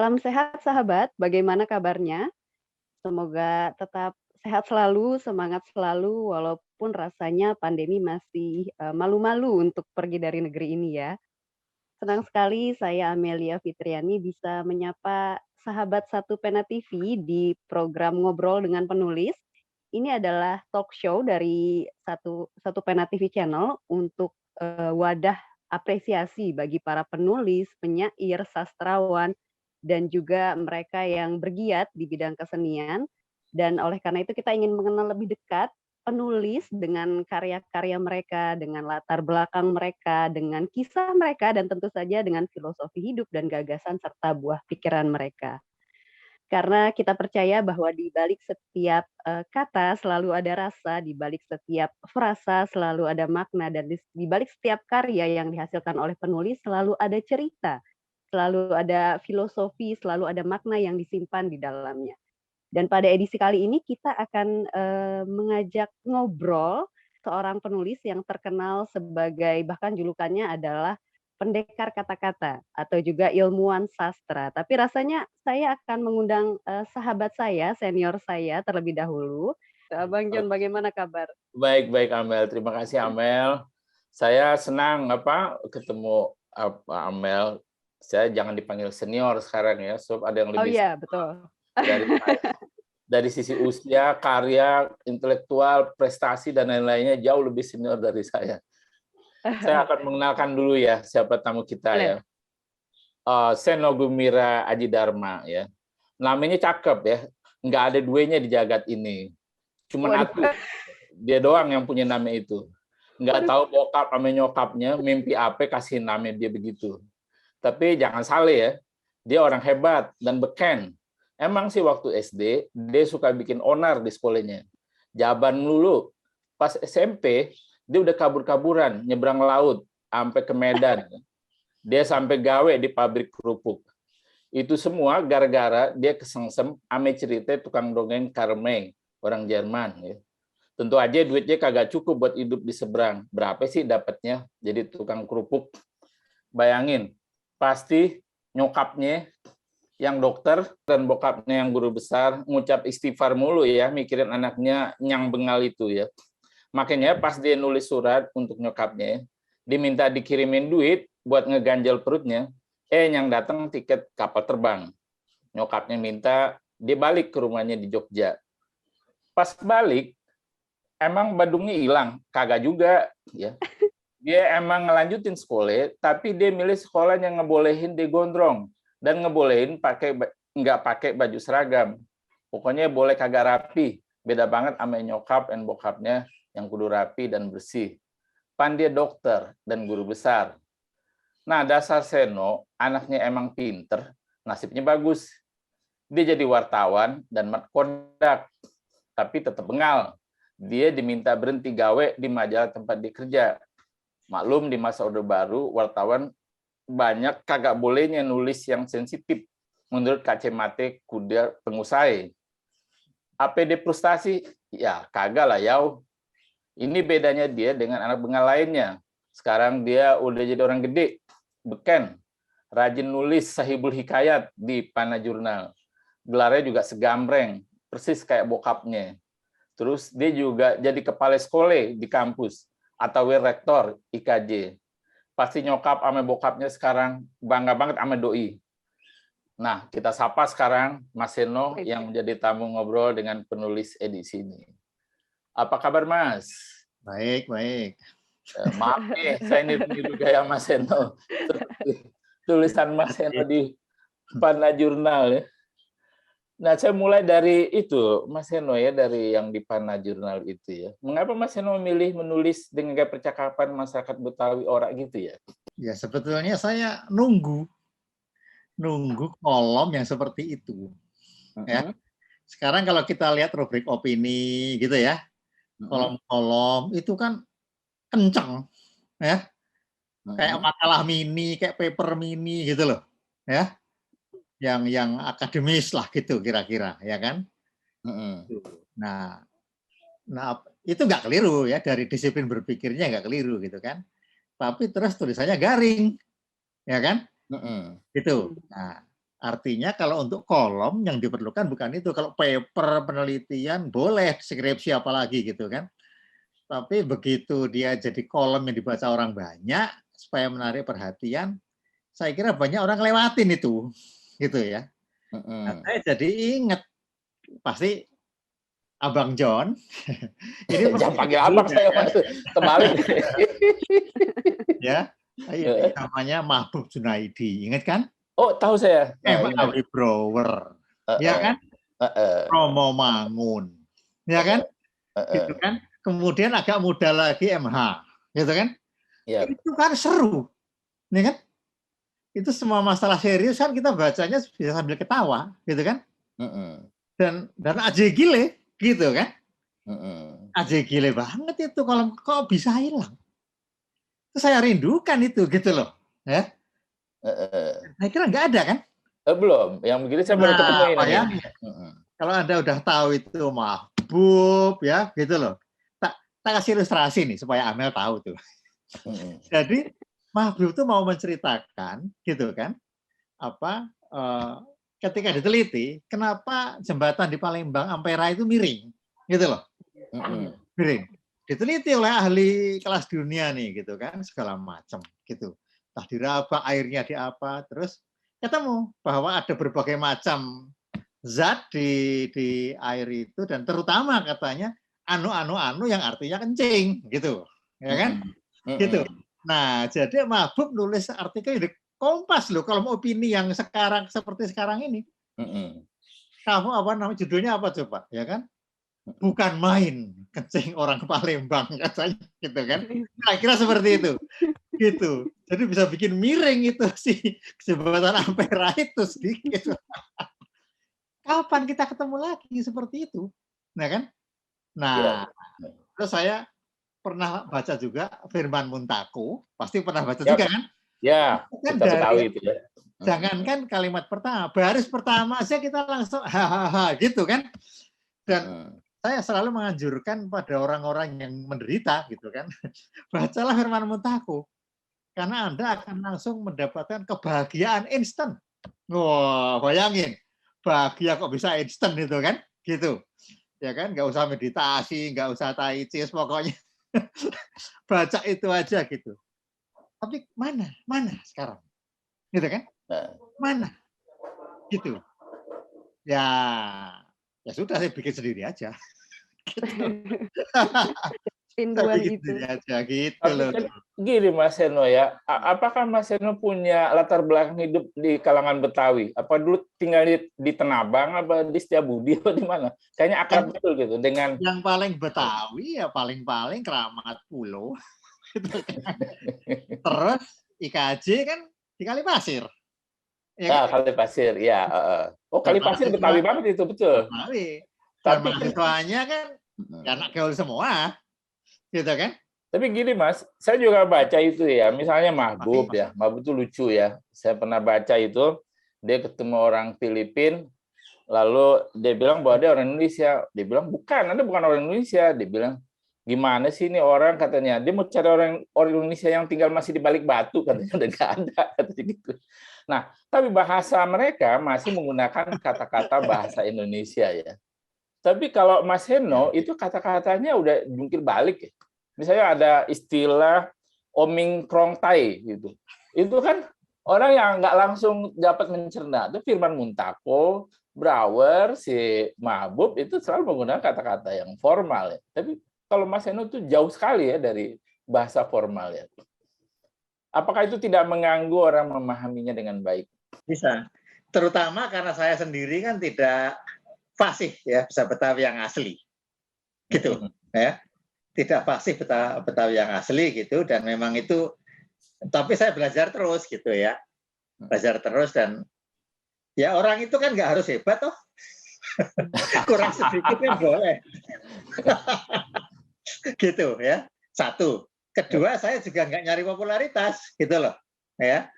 Salam sehat sahabat, bagaimana kabarnya? Semoga tetap sehat selalu, semangat selalu, walaupun rasanya pandemi masih malu-malu untuk pergi dari negeri ini ya. Senang sekali saya Amelia Fitriani bisa menyapa sahabat Satu Pena TV di program Ngobrol dengan Penulis. Ini adalah talk show dari Satu Pena TV Channel untuk wadah apresiasi bagi para penulis, penyair, sastrawan, dan juga mereka yang bergiat di bidang kesenian. Dan oleh karena itu kita ingin mengenal lebih dekat penulis dengan karya-karya mereka, dengan latar belakang mereka, dengan kisah mereka, dan tentu saja dengan filosofi hidup dan gagasan serta buah pikiran mereka. Karena kita percaya bahwa di balik setiap kata selalu ada rasa, di balik setiap frasa selalu ada makna, dan di balik setiap karya yang dihasilkan oleh penulis selalu ada cerita, selalu ada filosofi, selalu ada makna yang disimpan di dalamnya. Dan pada edisi kali ini kita akan mengajak ngobrol seorang penulis yang terkenal sebagai, bahkan julukannya adalah pendekar kata-kata atau juga ilmuwan sastra. Tapi rasanya saya akan mengundang sahabat saya, senior saya terlebih dahulu. Bang John, bagaimana kabar? Baik, Amel. Terima kasih, Amel. Saya senang ketemu Amel. Saya jangan dipanggil senior sekarang ya, sebab ada yang Oh lebih iya, betul. dari saya. Dari sisi usia, karya, intelektual, prestasi dan lain-lainnya jauh lebih senior dari saya. Saya akan mengenalkan dulu ya siapa tamu kita ya. Boleh. Seno Gumira Aji Dharma ya. Namanya cakep ya. Nggak ada duanya di jagat ini. Cuman aku, dia doang yang punya nama itu. Nggak tahu bokap sama nyokapnya mimpi apa kasih nama dia begitu. Tapi jangan salah ya, dia orang hebat dan beken. Emang sih waktu SD, dia suka bikin onar di sekolahnya. Jaban dulu. Pas SMP, dia udah kabur-kaburan, nyebrang laut, sampai ke Medan. Dia sampai gawe di pabrik kerupuk. Itu semua gara-gara dia kesengsem ame cerita tukang dongeng Karmei, orang Jerman. Ya. Tentu aja duitnya kagak cukup buat hidup di seberang. Berapa sih dapatnya jadi tukang kerupuk? Bayangin, pasti nyokapnya yang dokter dan bokapnya yang guru besar ngucap istighfar mulu ya, mikirin anaknya nyang bengal itu ya. Makanya pas dia nulis surat untuk nyokapnya, diminta dikirimin duit buat ngeganjel perutnya, yang datang tiket kapal terbang. Nyokapnya minta dia balik ke rumahnya di Jogja. Pas balik, emang Badungnya hilang? Kagak juga ya. Dia emang ngelanjutin sekolah, tapi dia milih sekolah yang ngebolehin dia gondrong dan ngebolehin nggak pakai baju seragam. Pokoknya boleh kagak rapi. Beda banget sama nyokap dan bokapnya yang kudu rapi dan bersih. Pan dia dokter dan guru besar. Nah, dasar Seno, anaknya emang pinter, nasibnya bagus. Dia jadi wartawan dan kondak, tapi tetap bengal. Dia diminta berhenti gawe di majalah tempat dia kerja. Maklum di masa Orde Baru, wartawan banyak kagak bolehnya nulis yang sensitif menurut kacamata kuda pengusaha. APD frustasi? Ya kagak lah yau. Ini bedanya dia dengan anak bengal lainnya. Sekarang dia udah jadi orang gede, beken, rajin nulis sahibul hikayat di Pana Jurnal. Gelarnya juga segambreng, persis kayak bokapnya. Terus dia juga jadi kepala sekolah di kampus atau rektor IKJ. Pasti nyokap sama bokapnya sekarang bangga banget sama doi. Nah, kita sapa sekarang Mas Seno yang menjadi tamu ngobrol dengan penulis edisi ini. Apa kabar, Mas? Baik. Maaf nih, saya niru gaya Mas Seno. Tulisan Mas Seno di Pana Jurnal ya. Nah, saya mulai dari itu, Mas Seno ya, dari yang di Pana Jurnal itu ya. Mengapa Mas Seno memilih menulis dengan gaya percakapan masyarakat Betawi Orak gitu ya? Ya, sebetulnya saya nunggu kolom yang seperti itu. Ya. Sekarang kalau kita lihat rubrik opini gitu ya, kolom-kolom itu kan kenceng, ya. Kayak makalah mini, kayak paper mini gitu loh, ya. Yang akademis lah gitu kira-kira, ya kan? Nah, itu nggak keliru ya, dari disiplin berpikirnya nggak keliru gitu kan. Tapi terus tulisannya garing, ya kan? Gitu. Nah, Artinya kalau untuk kolom yang diperlukan bukan itu. Kalau paper penelitian boleh, skripsi apalagi gitu kan. Tapi begitu dia jadi kolom yang dibaca orang banyak supaya menarik perhatian, saya kira banyak orang lewatin itu, gitu ya. Nah, saya jadi ingat pasti Abang John. Ini Jangan panggil abang juga, saya, ya. terbalik. Ya, ini namanya Mahbub Junaidi, ingat kan? Oh, tahu saya. MA Wibrower, ya kan? Romo Mangun, ya kan? Gitu kan? Kemudian agak muda lagi MH, gitu kan? Itu kan seru, nih kan? Itu semua masalah serius kan kita bacanya bisa sambil ketawa, gitu kan? Dan aja gile, gitu kan? Aja gile banget itu kalau kok bisa hilang. Itu saya rindukan itu, gitu loh, ya. Saya kira nggak ada kan? Belum, yang begini saya baru ketemu ini. Ya? Kalau Anda udah tahu itu Mahbub, ya, gitu loh. Tak kasih ilustrasi nih supaya Amel tahu tuh. Jadi Mahbub itu mau menceritakan, gitu kan? Ketika diteliti, kenapa jembatan di Palembang Ampera itu miring, gitu loh. Miring. Diteliti oleh ahli kelas dunia nih, gitu kan, segala macam, gitu. Entah diraba, airnya di apa, terus ketemu bahwa ada berbagai macam zat di air itu, dan terutama katanya anu yang artinya kencing, gitu, ya kan? Gitu. Nah, jadi Mahbub nulis artikel di Kompas loh, kalau mau opini yang sekarang seperti sekarang ini. Kamu judulnya apa coba, ya kan? Bukan main kencing orang Palembang katanya, gitu kan? Kira-kira seperti itu. Gitu. Jadi bisa bikin miring itu sih jembatan Ampera itu sedikit. Kapan kita ketemu lagi seperti itu? Nah kan? Nah, terus saya pernah baca juga Firman Muntako, pasti pernah baca juga kan? Ya, kita ketahui itu ya. Jangankan kalimat pertama, baris pertama aja kita langsung hahaha gitu kan? Dan saya selalu menganjurkan pada orang-orang yang menderita gitu kan, bacalah Firman Muntako. Karena Anda akan langsung mendapatkan kebahagiaan instan. Wah, bayangin. Bahagia kok bisa instan itu kan? Gitu. Ya kan? Nggak usah meditasi, nggak usah tai chi, pokoknya. Baca itu aja gitu. Tapi mana sekarang? Gitu kan? Mana? Gitu. Ya sudah, saya bikin sendiri aja. Gitu. Rinduan itu. Aja, gitu loh. Gini Mas Seno ya, apakah Mas Seno punya latar belakang hidup di kalangan Betawi? Apa dulu tinggal di Tenabang, apa di Setiabudi, atau di mana? Kayaknya akrab betul gitu dengan. Yang paling Betawi ya paling Keramat Pulau. Terus IKJ kan di Kalipasir. Ya, Kalipasir, ya. Oh, Kalipasir Betawi banget itu, betul. Betawi. Dan mahasiswanya kan anak gaul semua. Gitu kan? Tapi gini Mas, saya juga baca itu ya, misalnya Mahbub ya, Mahbub itu lucu ya. Saya pernah baca itu, dia ketemu orang Filipina, lalu dia bilang bahwa dia orang Indonesia. Dia bilang, bukan, Anda bukan orang Indonesia. Dia bilang, gimana sih ini orang, katanya. Dia mau cari orang Indonesia yang tinggal masih di balik batu, katanya, dan nggak ada, katanya gitu. Nah, tapi bahasa mereka masih menggunakan kata-kata bahasa Indonesia ya. Tapi kalau Mas Heno, itu kata-katanya udah jungkir balik ya. Misalnya ada istilah oming krong tai gitu. Itu kan orang yang nggak langsung dapat mencerna. Itu Firman Muntako, Brouwer, si Mahbub itu selalu menggunakan kata-kata yang formal ya. Tapi kalau Mas Heno itu jauh sekali ya dari bahasa formal ya. Apakah itu tidak mengganggu orang memahaminya dengan baik? Bisa. Terutama karena saya sendiri kan tidak fasih ya bahasa Betawi yang asli. Gitu ya. Tidak fasih Betawi yang asli gitu, dan memang itu, tapi saya belajar terus gitu ya, belajar terus, dan ya orang itu kan nggak harus hebat toh, kurang sedikitnya boleh. Gitu ya, satu. Kedua, saya juga nggak nyari popularitas gitu loh ya,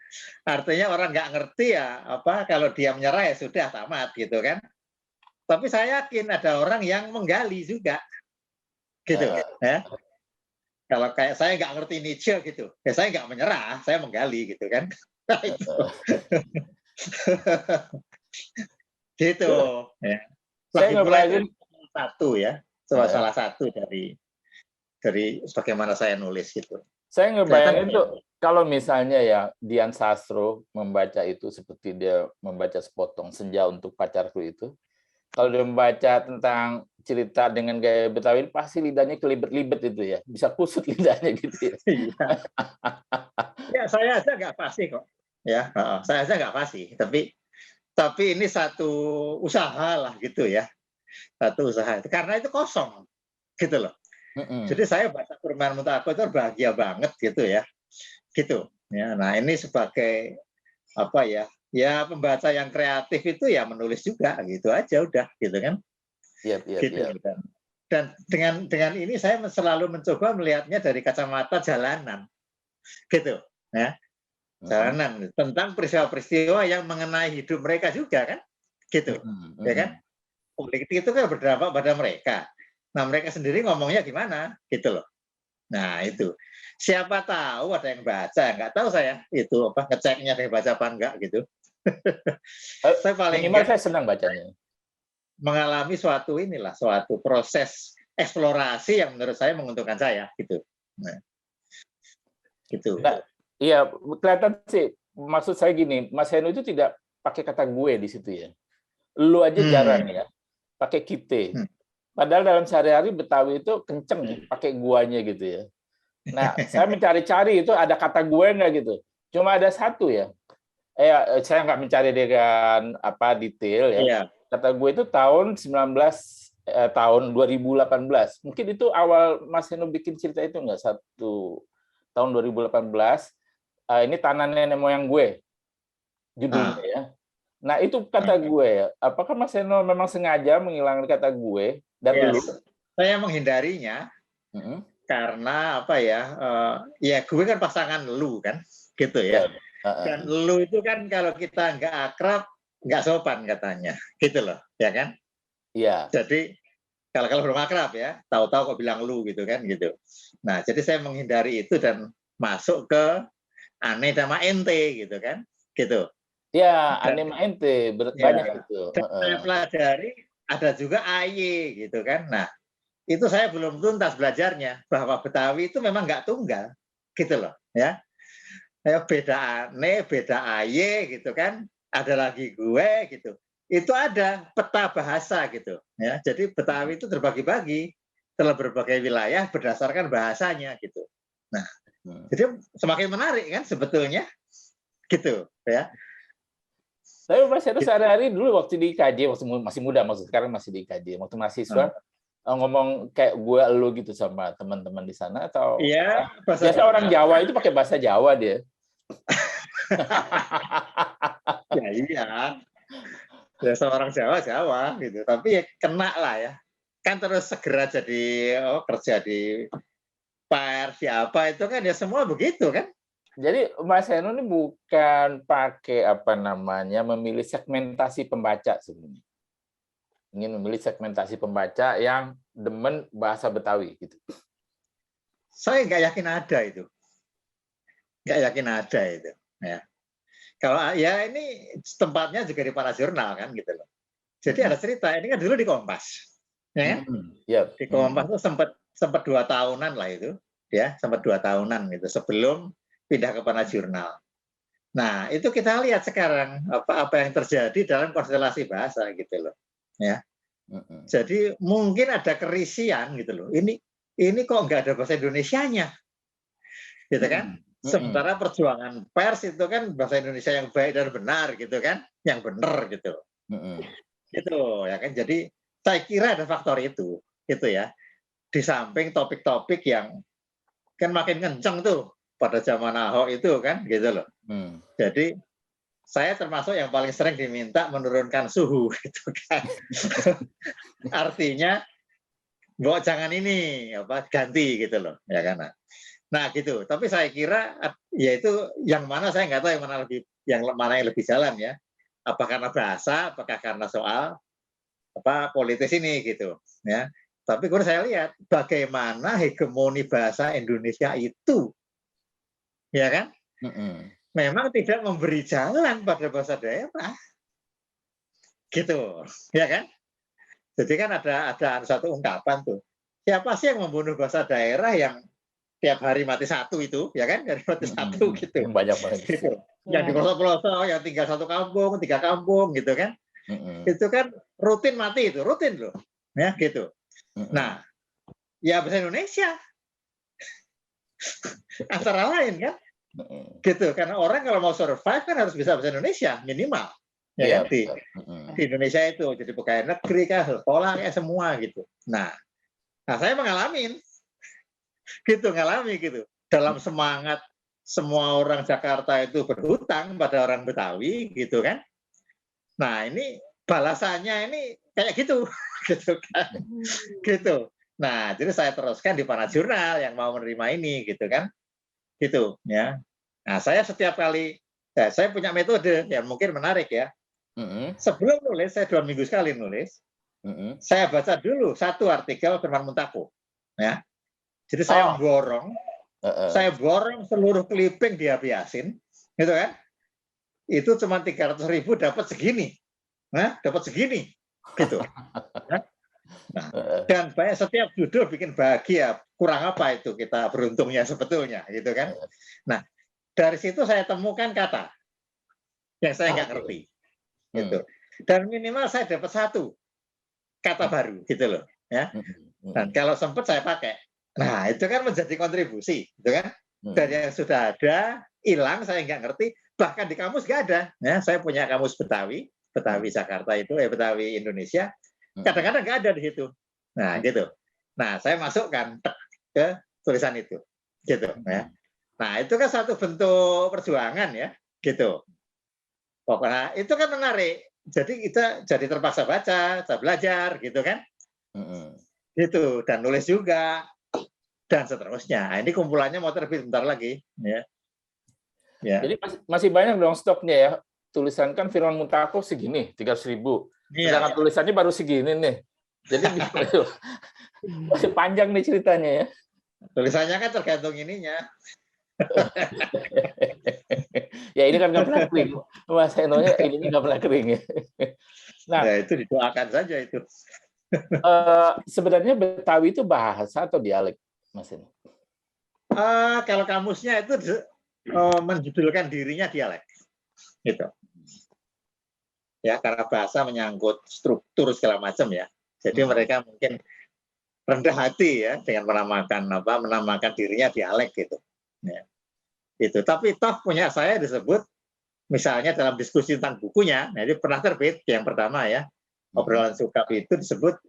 artinya orang nggak ngerti ya apa, kalau dia menyerah ya sudah tamat gitu kan. Tapi saya yakin ada orang yang menggali juga gitu ya. Kalau kayak saya nggak ngerti Nietzsche gitu, ya saya nggak menyerah, saya menggali gitu kan. Gitu. Ya. Saya Lagi pula itu ngebayangin, satu ya, salah satu dari bagaimana saya nulis gitu. saya Kelihatan ngebayangin tuh kalau misalnya ya Dian Sastro membaca itu seperti dia membaca sepotong senja untuk pacarku itu. Kalau dia membaca tentang cerita dengan gaya Betawi, pasti lidahnya kelibet-libet itu ya, bisa kusut lidahnya gitu ya. iya. Ya saya aja nggak pasti kok. Ya, saya aja nggak pasti. Tapi ini satu usaha lah gitu ya, satu usaha. Karena itu kosong, gitu loh. Jadi saya baca Firman Mutaku itu bahagia banget gitu ya, gitu. Ya, nah ini sebagai apa ya? Ya pembaca yang kreatif itu ya menulis juga gitu aja udah gitu kan. Gitu. Dan dengan ini saya selalu mencoba melihatnya dari kacamata jalanan, gitu. Ya. Jalanan tentang peristiwa-peristiwa yang mengenai hidup mereka juga kan, gitu. Ya kan? Politik itu kan berdampak pada mereka. Nah mereka sendiri ngomongnya gimana, gitu loh. Nah itu siapa tahu ada yang baca, nggak tahu saya itu apa ngeceknya ada yang baca apa enggak gitu. Saya paling minimal enggak saya senang bacanya. mengalami suatu proses eksplorasi yang menurut saya menguntungkan saya gitu. Nah, gitu. Nah, iya, kelihatan sih. Maksud saya gini, Mas Heno itu tidak pakai kata gue di situ ya. Lu aja jarang ya, pakai kita. Padahal dalam sehari-hari Betawi itu kenceng ya, pakai guanya gitu ya. Nah, saya mencari-cari itu ada kata gue nggak gitu. Cuma ada satu ya. Saya nggak mencari dengan apa detail ya. Iya. Kata gue itu tahun 2018. Mungkin itu awal Mas Heno bikin cerita itu nggak? Tahun 2018. Ini tanah nenek moyang gue, judulnya ya. Nah itu kata gue ya. Apakah Mas Heno memang sengaja menghilangkan kata gue dan lu? Saya menghindarinya karena apa ya? Ya gue kan pasangan lu kan, gitu ya. Dan lu itu kan kalau kita nggak akrab, nggak sopan katanya, gitu loh, ya kan? Iya. Jadi kalau belum akrab ya, tahu-tahu kok bilang lu gitu kan, gitu. Nah, jadi saya menghindari itu dan masuk ke ane sama ente gitu kan, gitu. Ya, ane sama ente banyak itu. Dan saya pelajari ada juga AY gitu kan. Nah, itu saya belum tuntas belajarnya bahwa Betawi itu memang nggak tunggal, gitu loh, ya. Beda ane, beda AY gitu kan. Ada lagi gue gitu. Itu ada peta bahasa gitu, ya. Jadi Betawi itu terbagi-bagi dalam berbagai wilayah berdasarkan bahasanya gitu. Nah, jadi semakin menarik kan sebetulnya, gitu, ya. Tapi Mas Heru sehari-hari dulu waktu di IKJ, waktu masih muda, maksud sekarang masih di IKJ, waktu mahasiswa ngomong kayak gue lu gitu sama teman-teman di sana atau? Iya. Biasa orang Jawa itu pakai bahasa Jawa dia. Ya iya. Biasa orang Jawa gitu. Tapi ya kena lah ya. Kan terus segera jadi kerja di pers di apa itu kan ya semua begitu kan. Jadi Mas Heno ini bukan pakai apa namanya memilih segmentasi pembaca sebenarnya. Ingin memilih segmentasi pembaca yang demen bahasa Betawi gitu. Saya nggak yakin ada itu. Nggak yakin ada itu. Ya. Kalau ya ini tempatnya juga di para jurnal kan gitu loh. Jadi ada cerita ini kan dulu di Kompas. Ya kan? Di Kompas itu sempat 2 tahunan lah itu. Ya, sempat 2 tahunan gitu sebelum pindah ke Pana Jurnal. Nah, itu kita lihat sekarang apa yang terjadi dalam konstelasi bahasa gitu loh. Ya. Jadi mungkin ada kerisian gitu loh. Ini kok nggak ada bahasa Indonesianya. Gitu kan? Sementara perjuangan pers itu kan bahasa Indonesia yang baik dan benar gitu kan, yang benar gitu. Gitu ya kan. Jadi saya kira ada faktor itu, gitu ya. Di samping topik-topik yang kan makin kenceng tuh pada zaman Ahok itu kan, gitu loh. Jadi saya termasuk yang paling sering diminta menurunkan suhu gitu kan. Artinya, bahwa jangan ini ganti gitu loh, ya kan. Nah gitu. Tapi saya kira yaitu yang mana saya nggak tahu yang mana yang lebih jalan ya. Apa karena bahasa, apakah karena soal politis ini gitu, ya. Tapi kalau saya lihat bagaimana hegemoni bahasa Indonesia itu, ya kan? memang tidak memberi jalan pada bahasa daerah, gitu, ya kan? Jadi kan ada satu ungkapan tuh, siapa sih yang membunuh bahasa daerah yang tiap hari mati satu itu, ya kan? Dari mati satu gitu, Banyak banget. gitu. Yang di pelosok-pelosok, yang tinggal 1 kampung, 3 kampung, gitu kan? Itu kan rutin mati itu, rutin loh, ya gitu. Nah, ya bahasa Indonesia antara lain kan, gitu. Karena orang kalau mau survive kan harus bisa bahasa Indonesia minimal, ya kan? Di Indonesia itu jadi pegawai negeri kah, sekolah kayak semua gitu. Nah saya mengalami gitu dalam semangat semua orang Jakarta itu berhutang pada orang Betawi gitu kan. Nah ini balasannya ini kayak gitu gitu kan, gitu. Nah jadi saya teruskan di Panah Jurnal yang mau menerima ini gitu kan, gitu ya. Nah saya setiap kali saya punya metode yang mungkin menarik ya. Sebelum nulis saya 2 minggu sekali nulis, saya baca dulu satu artikel Firman Muntako ya. Jadi saya borong seluruh clipping diabiasin, gitu kan? Itu cuma 300.000 dapat segini, nah dapat segini, gitu. Nah, dan banyak setiap judul bikin bahagia. Kurang apa itu kita beruntungnya sebetulnya, gitu kan? Nah, dari situ saya temukan kata yang saya nggak ngerti, gitu. Dan minimal saya dapat satu kata baru, gitu loh, ya. Dan kalau sempat saya pakai. Nah, itu kan menjadi kontribusi, gitu kan? Dari yang sudah ada, hilang, saya nggak ngerti, bahkan di kamus nggak ada. Ya, saya punya kamus Betawi Jakarta itu, Betawi Indonesia, kadang-kadang nggak ada di situ. Nah, gitu. Nah, saya masukkan ke tulisan itu, gitu. Ya. Nah, itu kan satu bentuk perjuangan ya, gitu. Pokoknya itu kan menarik. Jadi kita jadi terpaksa baca, belajar, gitu kan? Gitu, dan nulis juga. Dan seterusnya. Nah, ini kumpulannya mau terbit bentar lagi, ya. Ya. Jadi masih banyak dong stoknya ya. Tulisan kan Firman Muntako segini, 300.000. Sedangkan tulisannya baru segini nih. Jadi masih panjang nih ceritanya ya. Tulisannya kan tergantung ininya. Ya ini kan nggak pernah kering. Mas Enonya ininya nggak pernah kering ya. Nah, ya, itu didoakan saja itu. Sebenarnya Betawi itu bahasa atau dialek, Mas Eno? Kalau kamusnya itu menjudulkan dirinya dialek, gitu. Ya, karena bahasa menyangkut struktur segala macam ya. Jadi mereka mungkin rendah hati ya dengan menamakan dirinya dialek gitu. Ya. Itu. Tapi toh punya saya disebut misalnya dalam diskusi tentang bukunya, nah ini pernah terbit yang pertama ya, obrolan sukap itu disebut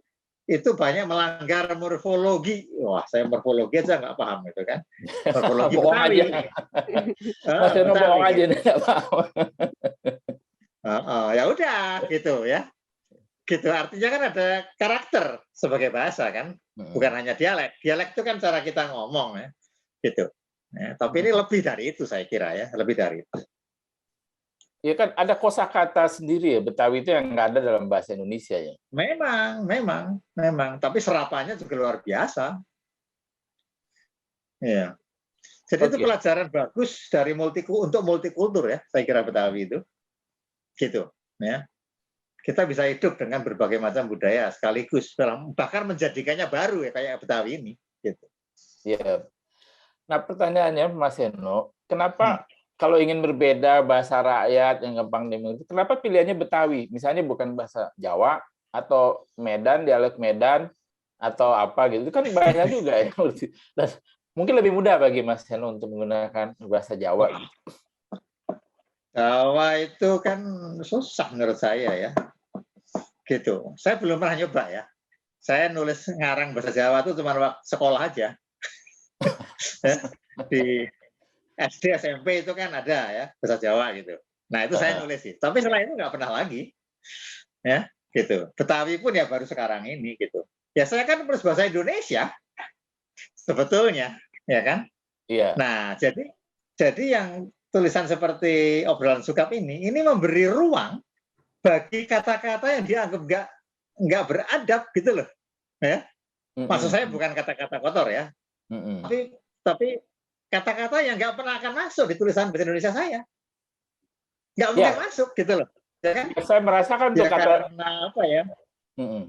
itu banyak melanggar morfologi. Wah, saya morfologi aja nggak paham gitu kan. Morfologi Betawi. Mas Eno bohong aja nggak paham. Ya udah gitu ya. Gitu artinya kan ada karakter sebagai bahasa kan, bukan hanya dialek. Dialek itu kan cara kita ngomong ya, gitu. Ya, tapi ini lebih dari itu saya kira ya, lebih dari itu. Ya kan ada kosakata sendiri ya Betawi itu yang nggak ada dalam bahasa Indonesia ya. Memang. Tapi serapannya juga luar biasa. Iya. Jadi itu pelajaran bagus dari untuk multikultur ya, saya kira Betawi itu. Gitu. Ya. Kita bisa hidup dengan berbagai macam budaya sekaligus, bahkan menjadikannya baru ya kayak Betawi ini. Gitu. Iya. Nah pertanyaannya Mas Eno, kenapa kalau ingin berbeda bahasa rakyat yang gampang dimengerti, kenapa pilihannya Betawi? Misalnya bukan bahasa Jawa atau Medan, dialek Medan atau apa gitu. Itu kan banyak juga ya. Dan mungkin lebih mudah bagi Mas Eno untuk menggunakan bahasa Jawa gitu. Jawa itu kan susah menurut saya ya. Gitu. Saya belum pernah nyoba ya. Saya nulis ngarang bahasa Jawa itu cuma waktu sekolah aja. Di SD, SMP itu kan ada ya bahasa Jawa gitu. Nah itu saya nulis sih. Tapi setelah itu nggak pernah lagi, ya gitu. Betawi pun ya baru sekarang ini gitu. Ya saya kan menulis bahasa Indonesia sebetulnya, ya kan? Iya. Nah jadi yang tulisan seperti obrolan sukap ini memberi ruang bagi kata-kata yang dianggap nggak beradab gitu loh, ya. Maksud saya bukan kata-kata kotor ya, tapi kata-kata yang nggak pernah akan masuk di tulisan bahasa Indonesia saya. nggak mungkin masuk gitu loh, ya kan? Saya merasakan tuh Ya kata karena apa ya?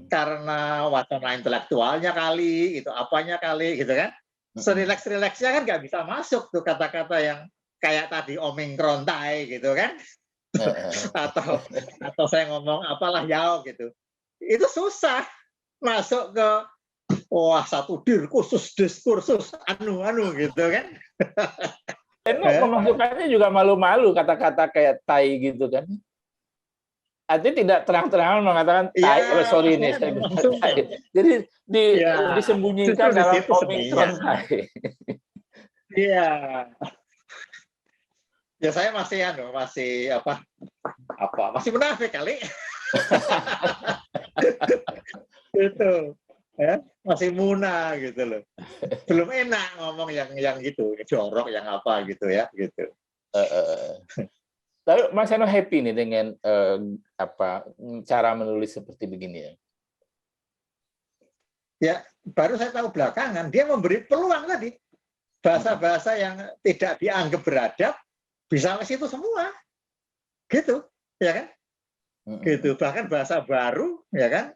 Karena wacana intelektualnya kali, gitu, apanya kali, gitu kan? Serileks-rileksnya kan nggak bisa masuk tuh kata-kata yang kayak tadi omikron tai gitu kan? atau saya ngomong apalah yao gitu. Itu susah masuk ke wah satu diskursus anu gitu kan. Memasukkannya juga malu-malu kata-kata kayak tai gitu kan. Artinya tidak terang-terangan mengatakan tai, sorry nih saya bilang tai. Jadi disembunyikan dalam omikron tai. Iya. Ya saya masih masih munafik kali. Gitu. Ya, masih muna gitu loh. Belum enak ngomong yang gitu, jorok yang apa gitu ya, gitu. Tapi Mas Eno happy nih dengan cara menulis seperti begini ya? Ya, baru saya tahu belakangan dia memberi peluang tadi. Bahasa-bahasa yang tidak dianggap beradab bisa ke situ semua. Gitu, ya kan? Gitu. Bahkan bahasa baru, ya kan?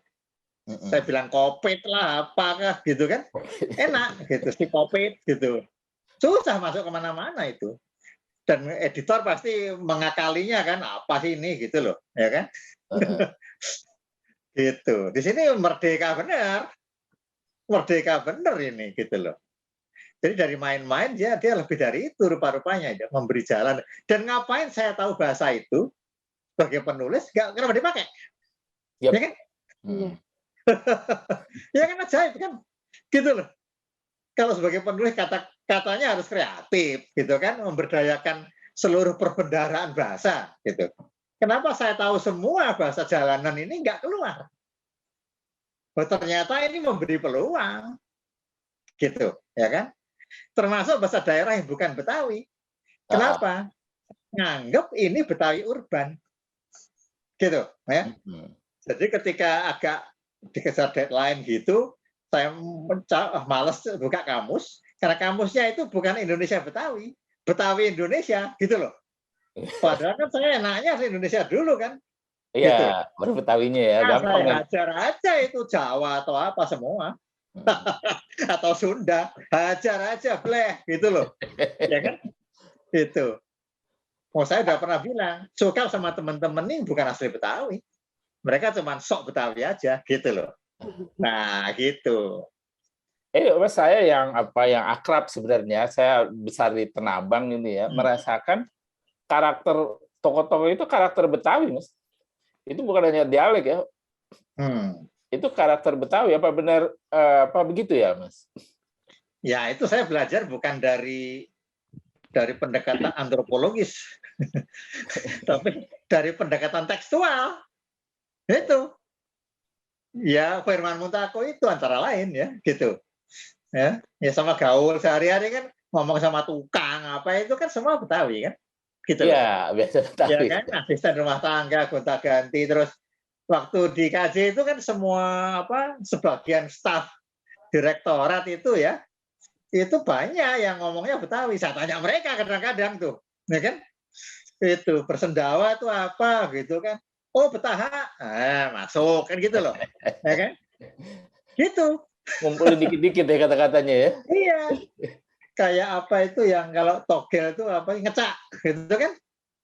Saya bilang kopit lah, apakah gitu kan? Enak gitu, si kopit gitu. Susah masuk kemana-mana itu. Dan editor pasti mengakalinya kan, apa sih ini gitu loh, ya kan? Gitu. Di sini merdeka benar. Merdeka benar ini gitu loh. Jadi dari main-main dia lebih dari itu rupa-rupanya, dia memberi jalan. Dan ngapain saya tahu bahasa itu sebagai penulis, kenapa dipakai? Ya kan? Ya kan ajaib kan? Gitu loh. Kalau sebagai penulis katanya harus kreatif gitu kan, memberdayakan seluruh perbendaharaan bahasa gitu. Kenapa saya tahu semua bahasa jalanan ini nggak keluar? Oh, ternyata ini memberi peluang. Gitu, ya kan? Termasuk bahasa daerah yang bukan Betawi. Kenapa? Nganggep ini Betawi urban. Gitu, ya. Jadi ketika agak dikejar deadline gitu, saya malas buka kamus, karena kamusnya itu bukan Indonesia Betawi, Betawi Indonesia, gitu loh. Padahal kan saya enaknya Indonesia dulu kan. Iya, gitu. Baru Betawinya ya, gampang kan. Hajar aja itu Jawa atau apa semua. Atau Sunda, hajar aja, bleh, gitu loh. Ya kan? Itu. Oh, saya udah pernah bilang, suka sama teman-teman ini bukan asli Betawi. Mereka cuma sok Betawi aja, gitu loh. Nah, gitu. Mas, saya yang akrab sebenarnya, saya besar di Tanabang ini ya, merasakan karakter tokoh-tokoh itu karakter Betawi, Mas. Itu bukan hanya dialek ya. Itu karakter Betawi, apa benar begitu ya, Mas? Ya, itu saya belajar bukan dari pendekatan antropologis, tapi dari pendekatan tekstual. Itu. Ya, Firman Muntako itu antara lain ya, gitu. Ya sama gaul sehari-hari kan ngomong sama tukang apa itu kan semua Betawi kan. Gitu. Iya, biasa Betawi. Ya kan, asisten rumah tangga, gonta-ganti, terus waktu di KJ itu kan semua sebagian staf direktorat itu ya, itu banyak yang ngomongnya Betawi. Saya tanya mereka kadang-kadang tuh, ya kan? Itu bersendawa itu apa gitu kan? Oh, Betaha, masuk kan gitu loh, ya kan? Gitu. Ngumpulin dikit-dikit ya kata-katanya ya. Iya. Kayak apa itu yang kalau togel itu apa ngecak gitu kan?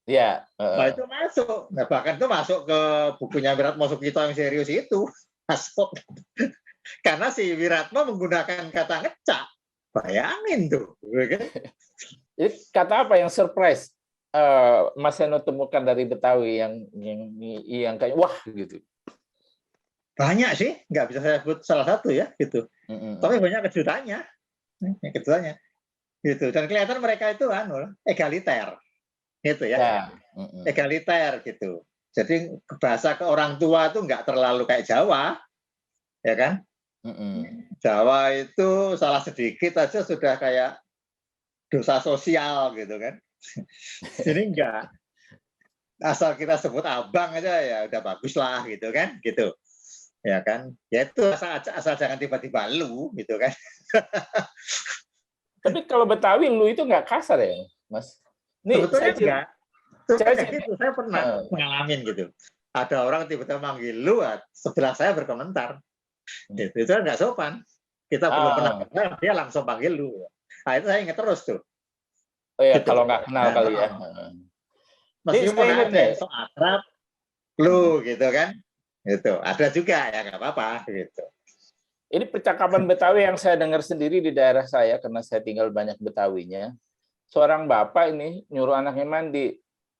Iya. Nah itu masuk. Nah bahkan itu masuk ke bukunya Wiratmo Sukito yang serius itu masuk. Karena si Wiratmo menggunakan kata ngecak. Bayangin tuh. Jadi kata apa yang surprise Mas Eno temukan dari Betawi yang kayak wah gitu? Banyak sih, nggak bisa saya sebut salah satu ya gitu. Tapi banyak kejutannya, gitu. Dan kelihatan mereka itu egaliter, gitu ya. Egaliter gitu. Jadi bahasa ke orang tua itu nggak terlalu kayak Jawa, ya kan? Jawa itu salah sedikit aja sudah kayak dosa sosial gitu kan. Jadi enggak. Asal kita sebut abang aja ya udah bagus lah gitu kan, gitu. Ya kan? Ya itu asal jangan tiba-tiba lu gitu kan. Tapi kalau Betawi lu itu nggak kasar ya, Mas? Sebetulnya enggak. Kayak gitu, saya pernah ngalamin gitu. Ada orang tiba-tiba manggil lu, sebelah saya berkomentar. Itu nggak sopan. Kita belum pernah kenal, dia langsung panggil lu. Nah, itu saya ingat terus tuh. Oh ya, Gitu. kalau nggak kenal kali ya. Meskipun ada yang so akrab, lu gitu kan. Gitu. Ada juga, ya nggak apa-apa gitu. Ini percakapan Betawi yang saya dengar sendiri di daerah saya, karena saya tinggal banyak Betawinya. Seorang bapak ini nyuruh anaknya mandi.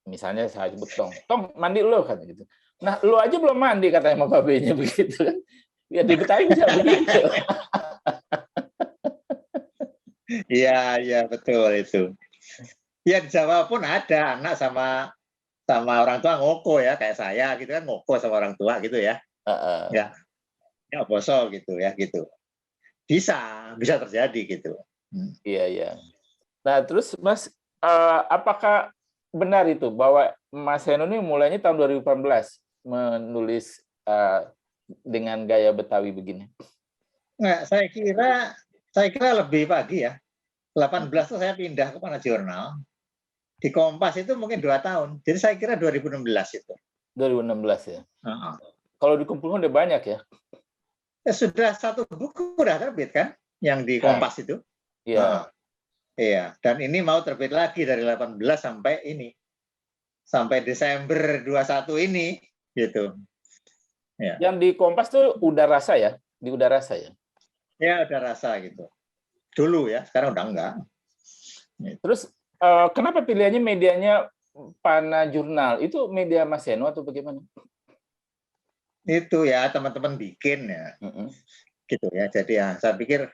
Misalnya saya sebut Tong, mandi lu, kan gitu. Nah, lu aja belum mandi, katanya sama babenya begitu kan. Ya di Betawi bisa begitu. Iya, betul itu. Ya di Jawa pun ada anak sama orang tua ngoko ya, kayak saya gitu kan, ngoko sama orang tua gitu ya. Ya bosol gitu ya gitu. Bisa terjadi gitu. Iya. Nah, terus Mas, apakah benar itu bahwa Mas Heno ini mulainya tahun 2018 menulis dengan gaya Betawi begini? Nggak, saya kira lebih pagi ya. 18 tuh saya pindah ke Mana Jurnal. Di Kompas itu mungkin 2 tahun. Jadi saya kira 2016 itu. 2016 ya. Kalau dikumpulkan udah banyak ya? Sudah 1 buku udah terbit kan, yang di Kompas itu. Iya. Iya, dan ini mau terbit lagi dari 18 sampai ini. Sampai Desember 21 ini gitu. Ya. Yang di Kompas tuh Udara Rasa ya? Di Udara Rasa ya? Ya, Udara Rasa gitu. Dulu ya, sekarang udah enggak. Terus kenapa pilihannya medianya Pana Jurnal? Itu media Mas Heno atau bagaimana? Itu ya teman-teman bikin ya. Gitu ya. Jadi ya saya pikir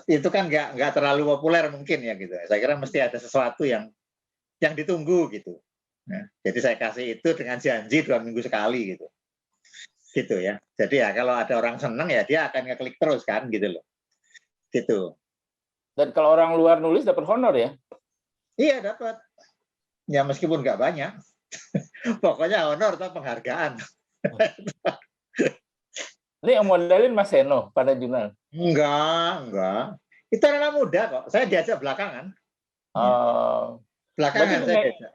itu kan nggak terlalu populer mungkin ya gitu. Saya kira mesti ada sesuatu yang ditunggu gitu. Nah, jadi saya kasih itu dengan janji 2 minggu sekali gitu. Gitu ya. Jadi ya kalau ada orang seneng ya dia akan ngeklik terus kan gitu loh. Gitu. Dan kalau orang luar nulis dapat honor ya? Iya dapat. Ya meskipun nggak banyak. Pokoknya honor atau penghargaan. Ini yang modalin Mas Heno pada jurnal? Enggak. Itu anak muda kok. Saya diajak belakangan. Belakangan saya diajak.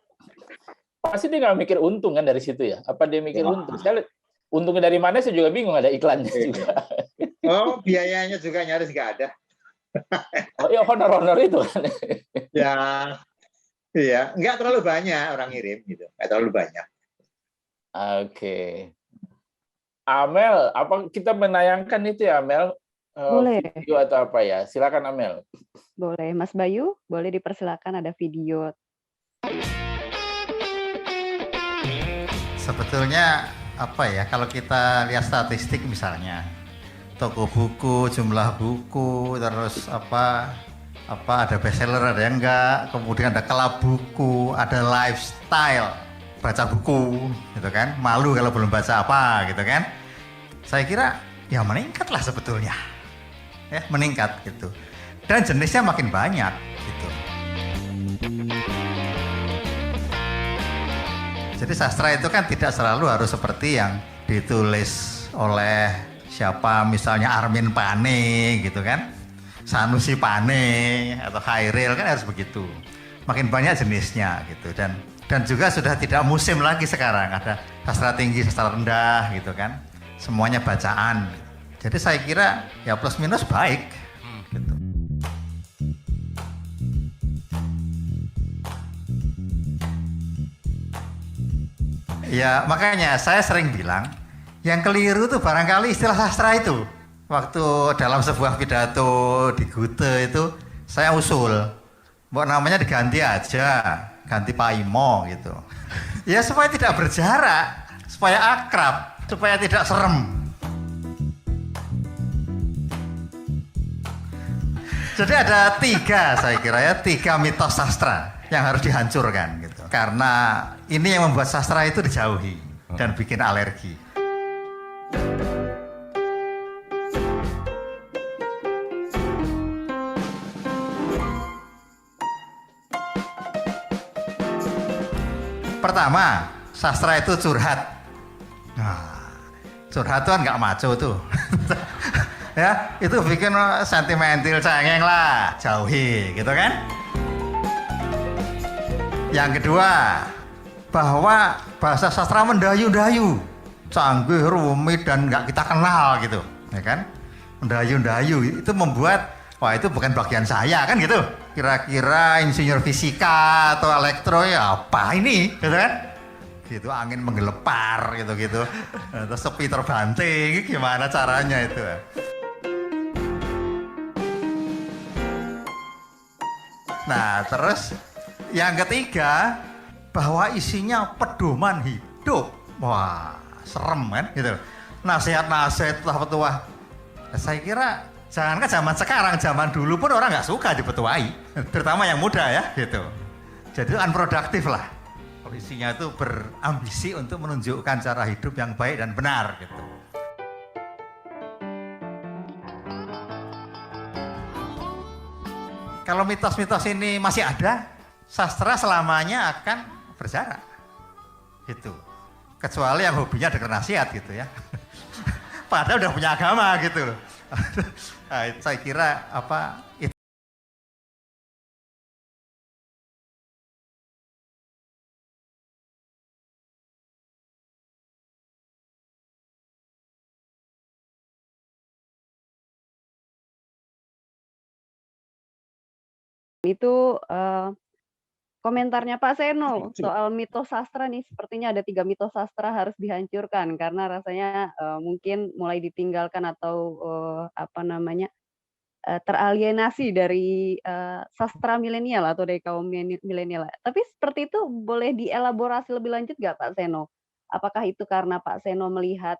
Pasti dia nggak mikir untung kan dari situ ya? Apa dia mikir untung? Saya untungnya dari mana saya juga bingung, ada iklannya juga. Oh, biayanya juga nyaris nggak ada. Oh iya, honor-honor itu kan. Ya, iya. Nggak terlalu banyak orang ngirim gitu. Nggak terlalu banyak. Oke. Amel, apa kita menayangkan itu ya, Amel? Boleh. Video atau apa ya? Silakan Amel. Boleh, Mas Bayu, boleh dipersilakan ada video. Sebetulnya apa ya, kalau kita lihat statistik misalnya, toko buku, jumlah buku, terus apa ada bestseller, ada yang enggak, kemudian ada kelab buku, ada lifestyle baca buku gitu kan, malu kalau belum baca apa gitu kan. Saya kira ya meningkat lah sebetulnya ya, meningkat gitu, dan jenisnya makin banyak gitu. Jadi sastra itu kan tidak selalu harus seperti yang ditulis oleh siapa, misalnya Armin Pane gitu kan, Sanusi Pane atau Khairil, kan harus begitu. Makin banyak jenisnya gitu, dan juga sudah tidak musim lagi sekarang, ada sastra tinggi, sastra rendah gitu kan, semuanya bacaan. Jadi saya kira ya plus minus baik gitu. Ya makanya saya sering bilang yang keliru tuh barangkali istilah sastra itu. Waktu dalam sebuah pidato di Gute itu saya usul, namanya diganti aja, ganti Paimo gitu. Ya supaya tidak berjarak, supaya akrab, supaya tidak serem. Jadi ada 3 saya kira ya, 3 mitos sastra yang harus dihancurkan gitu. Karena ini yang membuat sastra itu dijauhi dan bikin alergi. Pertama, sastra itu curhat. Nah, curhat tuh kan nggak maco tuh. Ya, itu bikin sentimental, cengeng lah, jauhi gitu kan. Yang kedua, bahwa bahasa sastra mendayu-dayu, canggih, rumit, dan nggak kita kenal gitu, ya kan? Mendayu-dayu itu membuat, wah itu bukan bagian saya kan gitu. Kira-kira insinyur fisika atau elektro ya apa ini, gitu kan? Gitu angin menggelepar gitu-gitu, terus sepi terbanting, gimana caranya itu? Nah terus yang ketiga, bahwa isinya pedoman hidup, wah serem kan gitu. Nasihat-nasihat petua, saya kira jangankan zaman sekarang, zaman dulu pun orang nggak suka dipetuai, terutama yang muda ya gitu. Jadi unproduktif lah. Isinya itu berambisi untuk menunjukkan cara hidup yang baik dan benar gitu. Kalau mitos-mitos ini masih ada, sastra selamanya akan berjarak gitu. Kecuali yang hobinya dengar nasihat gitu ya. Padahal udah punya agama gitu loh. Nah, saya kira apa itu komentarnya Pak Seno soal mitos sastra nih, sepertinya ada 3 mitos sastra harus dihancurkan karena rasanya mungkin mulai ditinggalkan atau teralienasi dari sastra milenial atau dari kaum milenial. Tapi seperti itu boleh dielaborasi lebih lanjut nggak Pak Seno? Apakah itu karena Pak Seno melihat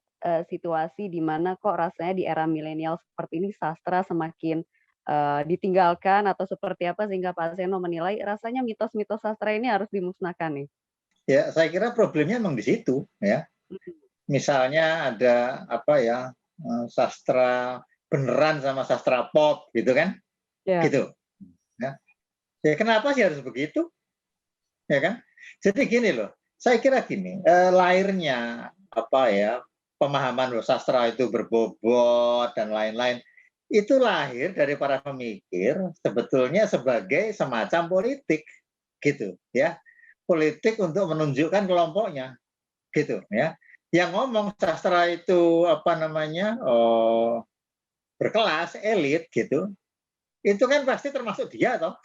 situasi di mana kok rasanya di era milenial seperti ini sastra semakin ditinggalkan atau seperti apa sehingga Pak Seno menilai rasanya mitos-mitos sastra ini harus dimusnahkan nih? Ya, saya kira problemnya memang di situ ya. Misalnya ada sastra beneran sama sastra pop gitu kan, gitu. Ya. Ya kenapa sih harus begitu? Ya kan? Jadi gini loh, saya kira gini, lahirnya pemahaman sastra itu berbobot dan lain-lain, itu lahir dari para pemikir sebetulnya sebagai semacam politik, gitu ya. Politik untuk menunjukkan kelompoknya, gitu ya. Yang ngomong sastra itu berkelas, elit gitu, itu kan pasti termasuk dia toh.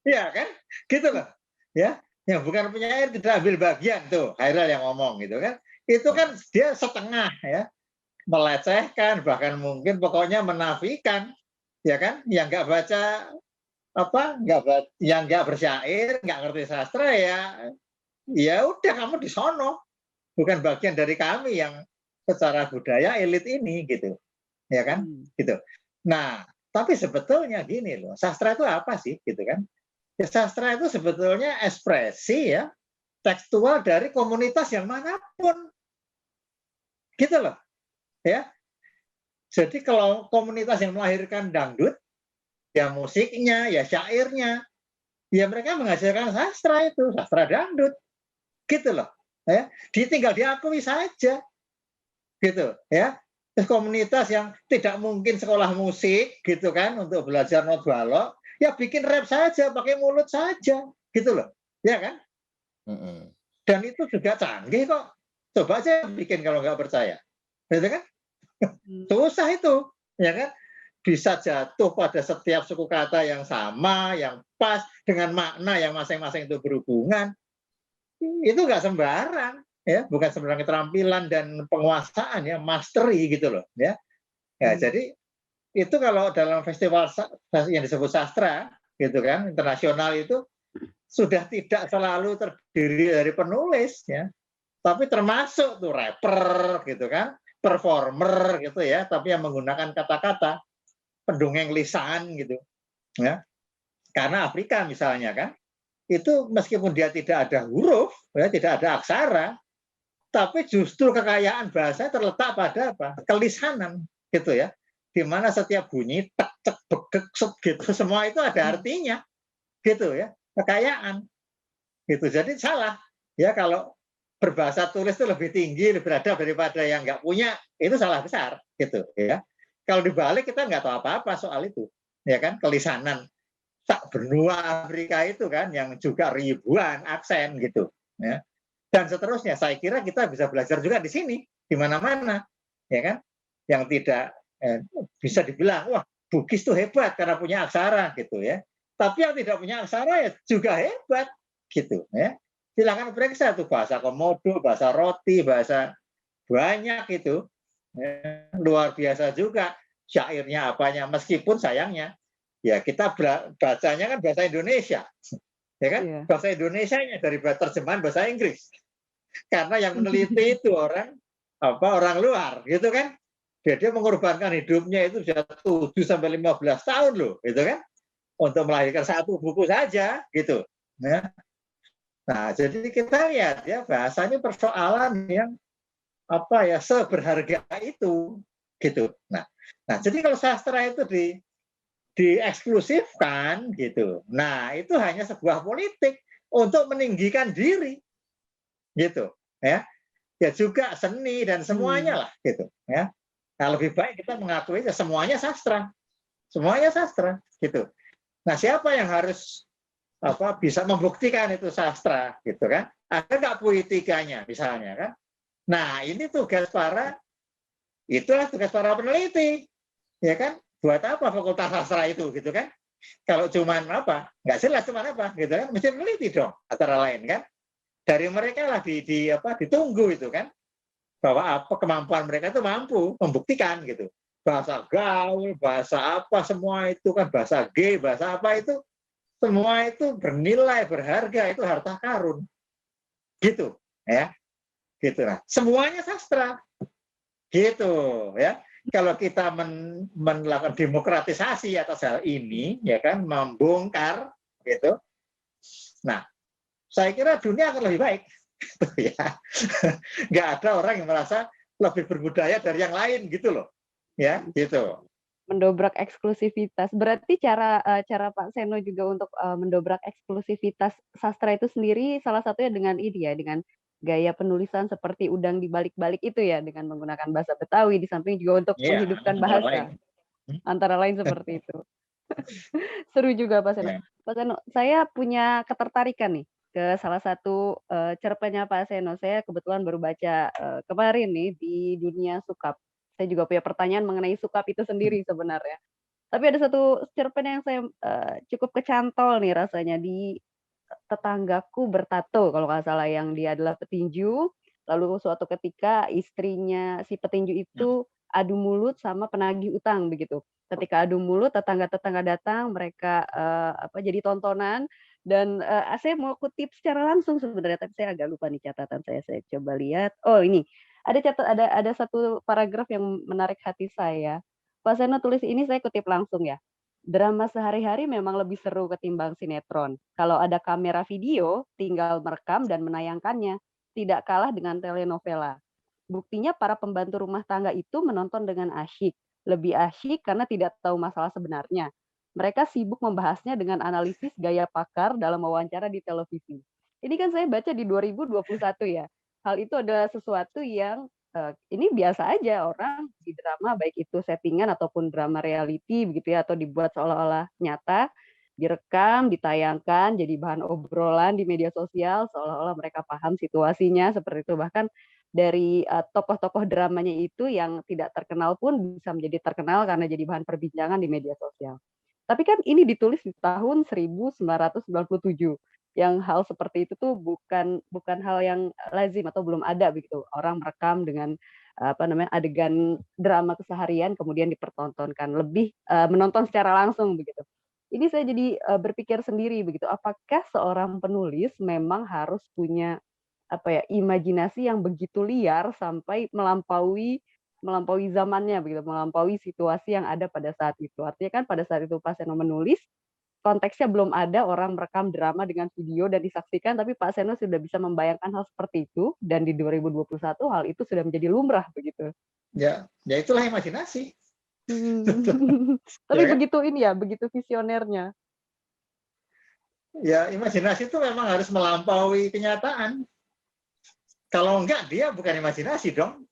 Iya kan? Gitu loh. Ya, yang bukan penyair tidak ambil bagian tuh, Hairil yang ngomong gitu kan. Itu kan dia setengah ya, melecehkan, bahkan mungkin pokoknya menafikan, ya kan? Yang nggak baca yang nggak bersyair, nggak ngerti sastra ya udah kamu di sono, bukan bagian dari kami yang secara budaya elit ini gitu, ya kan? Gitu. Nah, tapi sebetulnya gini loh, sastra itu apa sih, gitu kan? Ya, sastra itu sebetulnya ekspresi ya tekstual dari komunitas yang manapun, gitu loh, ya. Jadi kalau komunitas yang melahirkan dangdut, ya musiknya, ya syairnya, ya mereka menghasilkan sastra itu, sastra dangdut, gitu loh, ya. Tinggal diakui saja. Gitu ya, terus komunitas yang tidak mungkin sekolah musik gitu kan untuk belajar not balok, ya bikin rap saja pakai mulut saja gitu loh, ya kan? Dan itu juga canggih kok, coba aja bikin kalau nggak percaya, gitu kan? Susah itu, ya kan? Bisa jatuh pada setiap suku kata yang sama, yang pas dengan makna yang masing-masing itu berhubungan, itu nggak sembarang. Ya, bukan sebenarnya keterampilan dan penguasaan ya, mastery gitu loh ya. Ya, jadi itu kalau dalam festival yang disebut sastra gitu kan, internasional itu sudah tidak selalu terdiri dari penulis ya. Tapi termasuk tuh rapper gitu kan, performer gitu ya, tapi yang menggunakan kata-kata, pendongeng lisan gitu. Ya. Karena Afrika misalnya kan, itu meskipun dia tidak ada huruf, ya, tidak ada aksara, tapi justru kekayaan bahasa terletak pada apa? Kelisanan gitu ya. Di mana setiap bunyi tek cek begek sup gitu semua itu ada artinya. Gitu ya. Kekayaan. Gitu. Jadi salah ya kalau berbahasa tulis itu lebih tinggi, lebih beradab daripada yang nggak punya, itu salah besar gitu ya. Kalau dibalik kita nggak tahu apa-apa soal itu. Ya kan? Kelisanan. sak benua Afrika itu kan yang juga ribuan aksen gitu ya. Dan seterusnya saya kira kita bisa belajar juga di sini di mana-mana ya kan, yang tidak bisa dibilang wah Bugis tuh hebat karena punya aksara gitu ya, tapi yang tidak punya aksara ya juga hebat gitu ya. Silakan periksa tuh bahasa Komodo, bahasa Roti, bahasa banyak itu ya, luar biasa juga syairnya apanya, meskipun sayangnya ya kita bacanya kan bahasa Indonesia, ya kan? Iya. Bahasa Indonesianya dari terjemahan bahasa Inggris. Karena yang meneliti itu orang luar, gitu kan? Dia mengorbankan hidupnya itu sudah 7 sampai 15 tahun loh, gitu kan? Untuk melahirkan satu buku saja, gitu. Ya. Nah, jadi kita lihat ya bahasanya persoalan yang seberharga itu, gitu. Nah, jadi kalau sastra itu dieksklusifkan gitu. Nah, itu hanya sebuah politik untuk meninggikan diri. Gitu, ya. Ya juga seni dan semuanya lah gitu, ya. Nah, lebih baik kita mengakui semuanya sastra. Semuanya sastra gitu. Nah, siapa yang harus bisa membuktikan itu sastra gitu kan? Ada nggak poetikanya misalnya kan? Nah, ini tugas itulah tugas para peneliti. Ya kan? Buat apa fakultas sastra itu gitu kan? Kalau cuman nggak jelas cuman gitu kan, mesti meneliti dong antara lain kan. Dari mereka lah ditunggu itu kan, bahwa kemampuan mereka itu mampu membuktikan gitu. Bahasa gaul, bahasa apa semua itu kan, bahasa G, bahasa apa itu semua itu bernilai, berharga, itu harta karun. Gitu, ya. Gitu lah. Semuanya sastra. Gitu, ya. Kalau kita melakukan demokratisasi atas hal ini, ya kan, membongkar, gitu. Nah, saya kira dunia akan lebih baik, ya. Nggak ada orang yang merasa lebih berbudaya dari yang lain, gitu loh, ya, gitu. Mendobrak eksklusivitas. Berarti cara Pak Seno juga untuk mendobrak eksklusivitas sastra itu sendiri salah satunya dengan ini ya, dengan gaya penulisan seperti udang dibalik-balik itu ya, dengan menggunakan bahasa Betawi di samping juga untuk menghidupkan bahasa. Antara lain seperti itu. Seru juga Pak Seno. Ya. Pak Seno, saya punya ketertarikan nih ke salah satu cerpennya Pak Seno. Saya kebetulan baru baca kemarin nih di Dunia Sukap. Saya juga punya pertanyaan mengenai Sukap itu sendiri sebenarnya. Tapi ada satu cerpen yang saya cukup kecantol nih rasanya di Tetanggaku Bertato kalau nggak salah, yang dia adalah petinju. Lalu suatu ketika istrinya si petinju itu adu mulut sama penagih utang begitu. Ketika adu mulut, tetangga-tetangga datang, mereka jadi tontonan. Dan saya mau kutip secara langsung sebenarnya, tapi saya agak lupa nih catatan saya. Saya coba lihat. Oh ini ada satu paragraf yang menarik hati saya. Pak Seno tulis ini, saya kutip langsung ya. Drama sehari-hari memang lebih seru ketimbang sinetron. Kalau ada kamera video, tinggal merekam dan menayangkannya. Tidak kalah dengan telenovela. Buktinya para pembantu rumah tangga itu menonton dengan asyik. Lebih asyik karena tidak tahu masalah sebenarnya. Mereka sibuk membahasnya dengan analisis gaya pakar dalam wawancara di televisi. Ini kan saya baca di 2021 ya. Hal itu adalah sesuatu yang ini biasa aja orang di drama, baik itu settingan ataupun drama reality begitu ya, atau dibuat seolah-olah nyata, direkam, ditayangkan, jadi bahan obrolan di media sosial, seolah-olah mereka paham situasinya seperti itu. Bahkan dari tokoh-tokoh dramanya itu yang tidak terkenal pun bisa menjadi terkenal karena jadi bahan perbincangan di media sosial. Tapi kan ini ditulis di tahun 1997. Yang hal seperti itu tuh bukan hal yang lazim atau belum ada begitu. Orang merekam dengan adegan drama keseharian kemudian dipertontonkan, lebih menonton secara langsung begitu. Ini saya jadi berpikir sendiri begitu. Apakah seorang penulis memang harus punya imajinasi yang begitu liar sampai melampaui zamannya begitu, melampaui situasi yang ada pada saat itu. Artinya kan pada saat itu Pak Seno menulis, konteksnya belum ada orang merekam drama dengan video dan disaksikan, tapi Pak Seno sudah bisa membayangkan hal seperti itu, dan di 2021 hal itu sudah menjadi lumrah begitu. Ya itulah imajinasi. Tapi ya, begitu ini ya, begitu visionernya. Ya imajinasi itu memang harus melampaui kenyataan. Kalau enggak dia bukan imajinasi dong,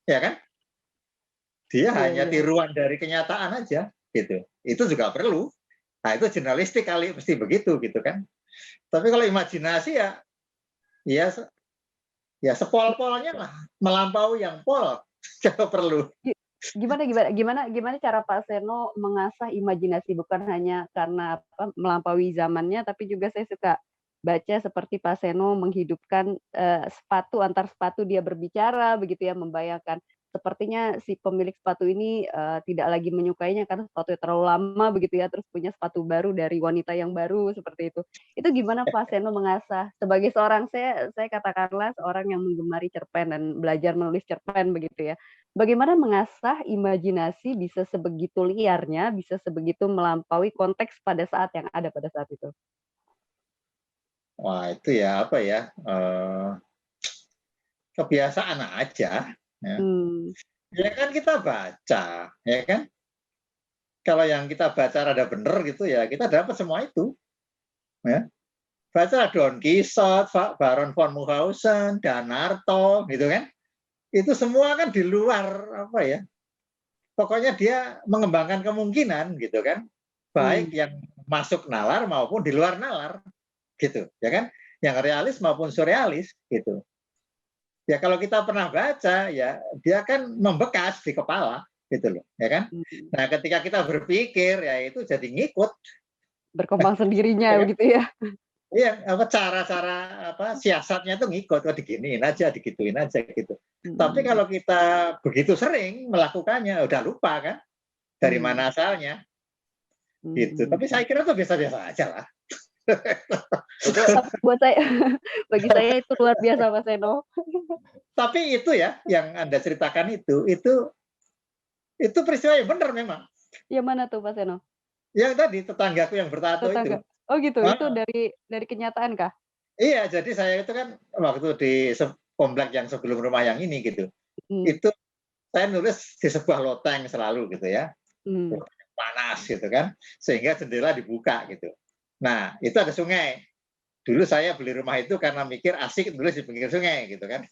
ya kan? Dia hanya tiruan dari kenyataan aja, gitu. Itu juga perlu. Nah, itu jurnalistik kali mesti begitu gitu kan. Tapi kalau imajinasi ya ya ya sepol-polnya lah, melampaui yang pol kalau perlu. Gimana cara Pak Seno mengasah imajinasi, bukan hanya karena melampaui zamannya, tapi juga saya suka baca seperti Pak Seno menghidupkan antar sepatu dia berbicara begitu ya, membayangkan sepertinya si pemilik sepatu ini tidak lagi menyukainya karena sepatunya terlalu lama begitu ya, terus punya sepatu baru dari wanita yang baru seperti itu. Itu gimana Pak Seno mengasah sebagai seorang, saya katakanlah seorang yang menggemari cerpen dan belajar menulis cerpen begitu ya. Bagaimana mengasah imajinasi bisa sebegitu liarnya, bisa sebegitu melampaui konteks pada saat yang ada pada saat itu? Wah, itu ya apa ya? Kebiasaan aja. Ya. Ya kan kita baca, ya kan? Kalau yang kita baca rada bener gitu ya, kita dapat semua itu. Ya. Baca Don Quixote, Baron von Munchausen, Danarto, gitu kan? Itu semua kan di luar apa ya? Pokoknya dia mengembangkan kemungkinan gitu kan, baik yang masuk nalar maupun di luar nalar, gitu, ya kan? Yang realis maupun surrealis, gitu. Ya kalau kita pernah baca, ya dia kan membekas di kepala, gitu loh, ya kan? Nah ketika kita berpikir, ya itu jadi ngikut, berkembang sendirinya, begitu ya? Iya, cara-cara siasatnya itu ngikut, diginiin aja, digituin aja gitu. Tapi kalau kita begitu sering melakukannya, udah lupa kan dari mana asalnya, gitu. Tapi saya kira itu biasa-biasa aja lah. Buat saya, bagi saya itu luar biasa Mas Seno. Tapi itu ya, yang Anda ceritakan itu peristiwa yang benar memang. Yang mana tuh Pak Seno? Yang tadi tetanggaku yang bertato itu. Oh gitu, itu dari kenyataan kah? Iya, jadi saya itu kan waktu di komplek yang sebelum rumah yang ini gitu, itu saya nulis di sebuah loteng selalu gitu ya, panas gitu kan, sehingga jendela dibuka gitu. Nah itu ada sungai. Dulu saya beli rumah itu karena mikir asik nulis di pinggir sungai gitu kan,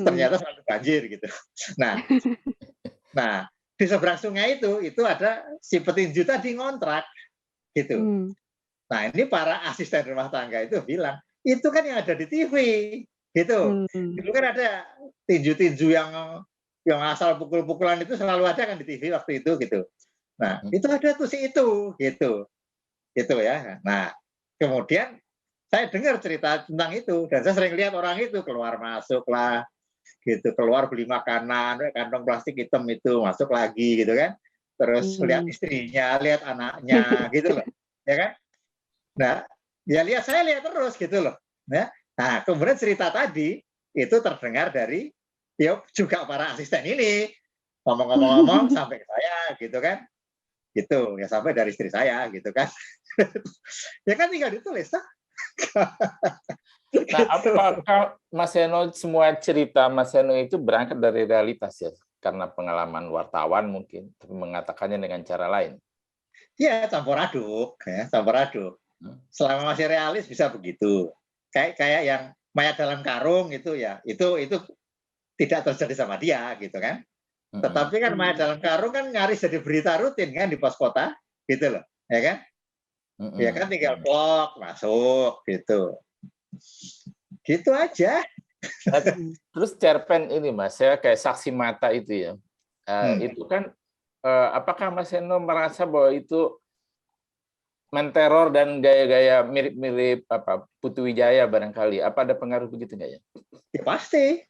ternyata selalu banjir gitu. Nah di seberang sungai itu ada si petinju tadi ngontrak gitu. Nah ini para asisten rumah tangga itu bilang, itu kan yang ada di TV gitu. Dulu kan ada tinju-tinju yang asal pukul-pukulan itu selalu ada kan di TV waktu itu gitu. Nah itu ada tuh si itu gitu ya. Nah kemudian saya dengar cerita tentang itu dan saya sering lihat orang itu keluar masuk lah gitu, keluar beli makanan, kantong plastik hitam itu masuk lagi gitu kan. Terus lihat istrinya, lihat anaknya gitu loh, ya kan. Nah, ya saya lihat terus gitu loh. Ya. Nah, kemudian cerita tadi itu terdengar dari juga para asisten ini ngomong-ngomong sampai ke saya gitu kan. Gitu, ya sampai dari istri saya gitu kan. Ya kan tinggal ditulis tuh. Nah, apakah Mas Seno semua cerita Mas Seno itu berangkat dari realitas ya? Karena pengalaman wartawan mungkin, tapi mengatakannya dengan cara lain. Ya, campur aduk, ya, campur aduk. Selama masih realis bisa begitu. Kayak yang mayat dalam karung itu ya, itu tidak terjadi sama dia gitu kan. Tetapi kan mayat dalam karung kan nyaris jadi berita rutin kan di pos kota gitu loh, ya kan? Ya kan tinggal blok masuk gitu. Gitu aja. Terus cerpen ini Mas, saya kayak saksi mata itu ya. Itu kan apakah Mas Seno merasa bahwa itu menteror dan gaya-gaya mirip-mirip Putu Wijaya barangkali? Apa ada pengaruh begitu nggak ya? Ya pasti.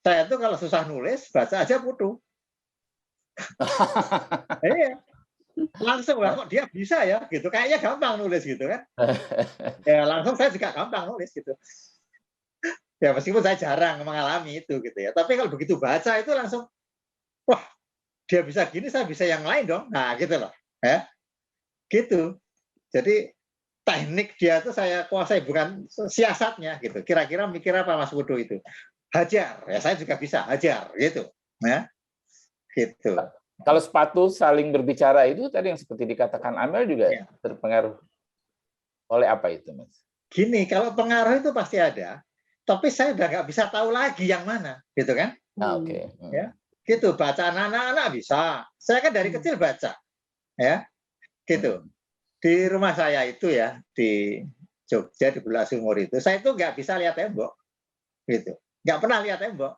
Saya tuh kalau susah nulis baca aja Putu. Iya. Langsung lah kok dia bisa ya gitu. Kayaknya gampang nulis gitu kan. Ya langsung saya juga gampang nulis gitu. Ya meskipun saya jarang mengalami itu gitu ya. Tapi kalau begitu baca itu langsung wah, dia bisa gini saya bisa yang lain dong. Nah, gitu loh. Ya. Gitu. Jadi teknik dia tuh saya kuasai bukan siasatnya gitu. Kira-kira mikir apa Mas Putu itu? Hajar. Ya saya juga bisa hajar gitu. Ya. Gitu. Kalau sepatu saling berbicara itu tadi yang seperti dikatakan Amel juga terpengaruh oleh apa itu, Mas? Gini, kalau pengaruh itu pasti ada, tapi saya udah nggak bisa tahu lagi yang mana, gitu kan? Oke. Ya, gitu. Bacaan anak-anak bisa. Saya kan dari kecil baca, ya, gitu. di rumah saya itu ya, di Jogja, di Bulak Sumur itu, saya itu nggak bisa lihat tembok, gitu. Nggak pernah lihat tembok.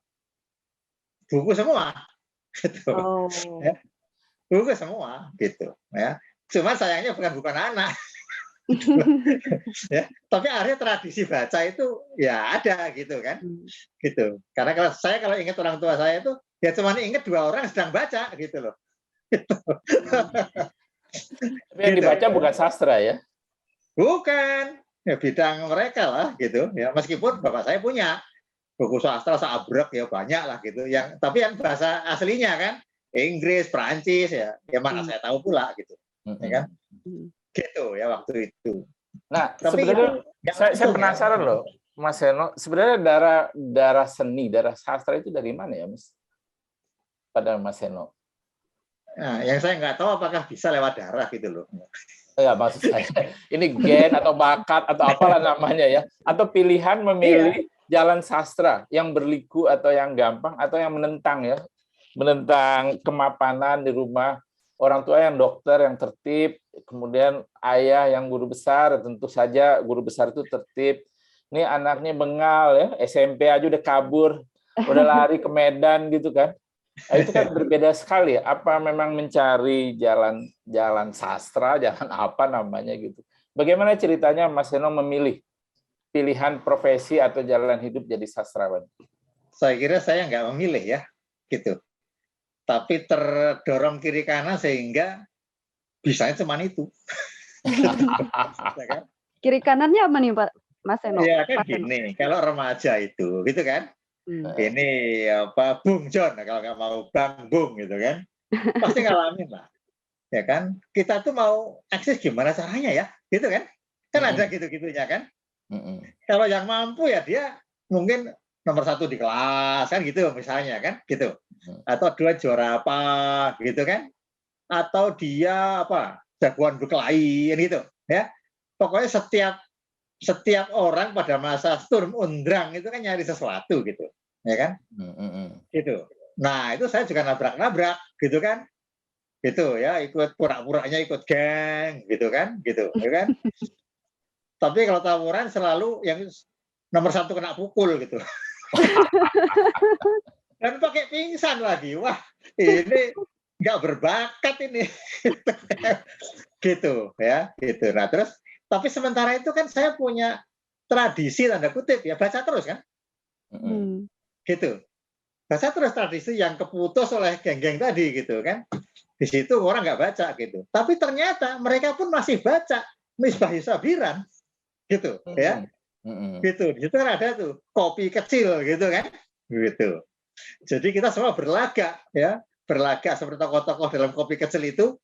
Buku semua, gitu. Oh. Ya, buku semua, gitu. Ya. Cuma sayangnya bukan anak. Ya, tapi akhirnya tradisi baca itu ya ada gitu kan, gitu. Karena kalau ingat orang tua saya itu ya cuma ingat 2 orang sedang baca gitu loh. Tapi yang dibaca bukan sastra ya? Bukan, ya bidang mereka lah gitu. Ya meskipun bapak saya punya buku sastra sabrek ya banyak lah gitu. Tapi yang bahasa aslinya kan Inggris, Perancis ya mana saya tahu pula gitu, ya kan? Gitu ya waktu itu. Nah, tapi sebenarnya saya ya. penasaran loh, Mas Seno. Sebenarnya darah seni, darah sastra itu dari mana ya, Mas? Pada Mas Seno. Nah, yang saya nggak tahu apakah bisa lewat darah gitu loh. Ya, maksud saya ini gen atau bakat atau apalah namanya ya, atau pilihan memilih jalan sastra yang berliku atau yang gampang atau yang menentang ya, menentang kemapanan di rumah. Orang tua yang dokter yang tertib, kemudian ayah yang guru besar, tentu saja guru besar itu tertib. Ini anaknya bengal ya, SMP aja udah kabur, udah lari ke Medan gitu kan. Nah, itu kan berbeda sekali. Apa memang mencari jalan sastra, jalan apa namanya gitu. Bagaimana ceritanya Mas Seno memilih pilihan profesi atau jalan hidup jadi sastrawan? Saya kira saya nggak memilih ya, gitu. Tapi terdorong kiri kanan sehingga bisanya cuma itu. Kiri kanannya apa nih Pak Mas Seno? Ya kan gini, kalau remaja itu, gitu kan? Ini apa Bung John, kalau nggak mau Bang Bung gitu kan? Pasti ngalamin lah, ya kan? Kita tuh mau eksis gimana caranya ya, gitu kan? Kan ada gitu-gitunya kan? Kalau yang mampu ya dia mungkin nomor 1 di kelas kan gitu misalnya kan gitu, atau 2 juara apa gitu kan, atau dia apa jagoan berkelahi gitu ya. Pokoknya setiap orang pada masa Sturm und Drang itu kan nyari sesuatu gitu ya kan, gitu. Nah itu saya juga nabrak gitu kan, gitu ya, ikut pura-puranya ikut geng gitu kan, ya kan. Tapi kalau tawuran selalu yang nomor 1 kena pukul gitu. Dan pakai pingsan lagi. Wah, ini nggak berbakat ini. Gitu ya, gitu. Nah, terus tapi sementara itu kan saya punya tradisi tanda kutip ya, baca terus kan. Gitu. Baca terus tradisi yang keputus oleh geng-geng tadi gitu kan. Di situ orang nggak baca gitu. Tapi ternyata mereka pun masih baca Misbah Sabiran gitu ya. Gitu. Di situ kan ada tuh kopi kecil gitu kan. Gitu. Jadi kita semua berlagak ya, berlagak seperti tokoh-tokoh dalam kopi kecil itu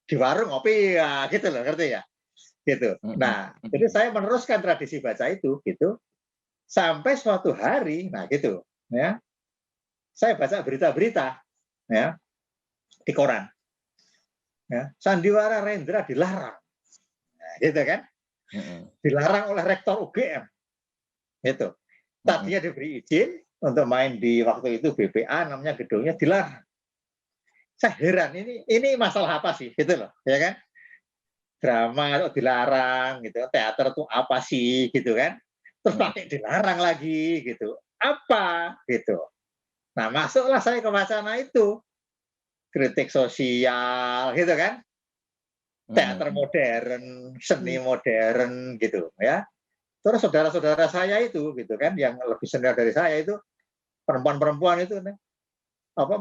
di warung kopi ya, gitu loh, ngerti ya? Gitu. Nah, jadi saya meneruskan tradisi baca itu gitu sampai suatu hari, nah gitu ya. Saya baca berita-berita ya di koran. Ya, Sandiwara Rendra dilarang. Nah, gitu kan? Dilarang oleh rektor UGM. Gitu. Tadinya diberi izin untuk main di waktu itu BPA, namanya gedungnya, dilarang. Saya heran ini masalah apa sih gitu loh, ya kan? Drama kok dilarang gitu, teater tuh apa sih gitu kan? Terus pakai dilarang lagi gitu. Apa gitu. Nah, masuklah saya ke wacana itu. Kritik sosial gitu kan? Teater modern, seni modern gitu ya. Terus saudara-saudara saya itu gitu kan, yang lebih senior dari saya itu, perempuan-perempuan itu apa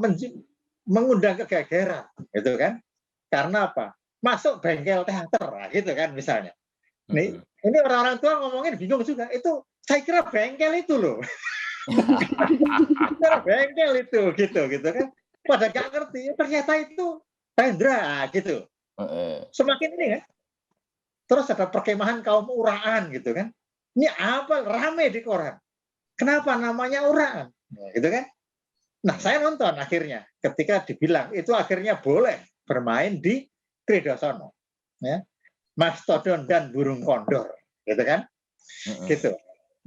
mengundang kegegeran gitu kan. Karena apa? Masuk bengkel teater gitu kan misalnya. Ini orang-orang tua ngomongin bingung juga. Itu saya kira bengkel itu loh. Kira bengkel itu gitu kan. Pada nggak ngerti, ternyata itu tendra gitu. Semakin ini kan. Terus ada perkemahan kaum uraan gitu kan. Ini apa? Rame di koran. Kenapa namanya uraan? Nah, gitu kan. Nah, saya nonton akhirnya ketika dibilang itu akhirnya boleh bermain di Kridosono. Ya. Mastodon dan burung kondor, gitu kan? Gitu.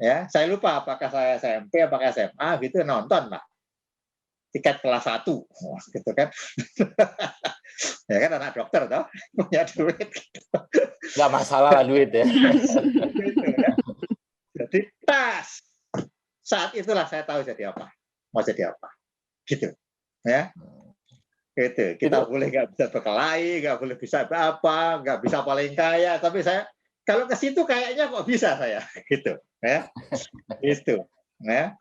Ya, saya lupa apakah saya SMP apakah SMA gitu, nonton lah. Tiket kelas 1. Gitu kan. Ya kan anak dokter toh, punya duit gitu. Nggak masalah lah duit ya. Gitu, ya. Jadi saat itulah saya tahu jadi apa, mau jadi apa, gitu, ya. Gitu. Kita boleh nggak bisa berkelahi, nggak boleh bisa apa, nggak bisa paling kaya, tapi saya kalau ke situ kayaknya kok bisa saya, gitu, ya, itu, ya.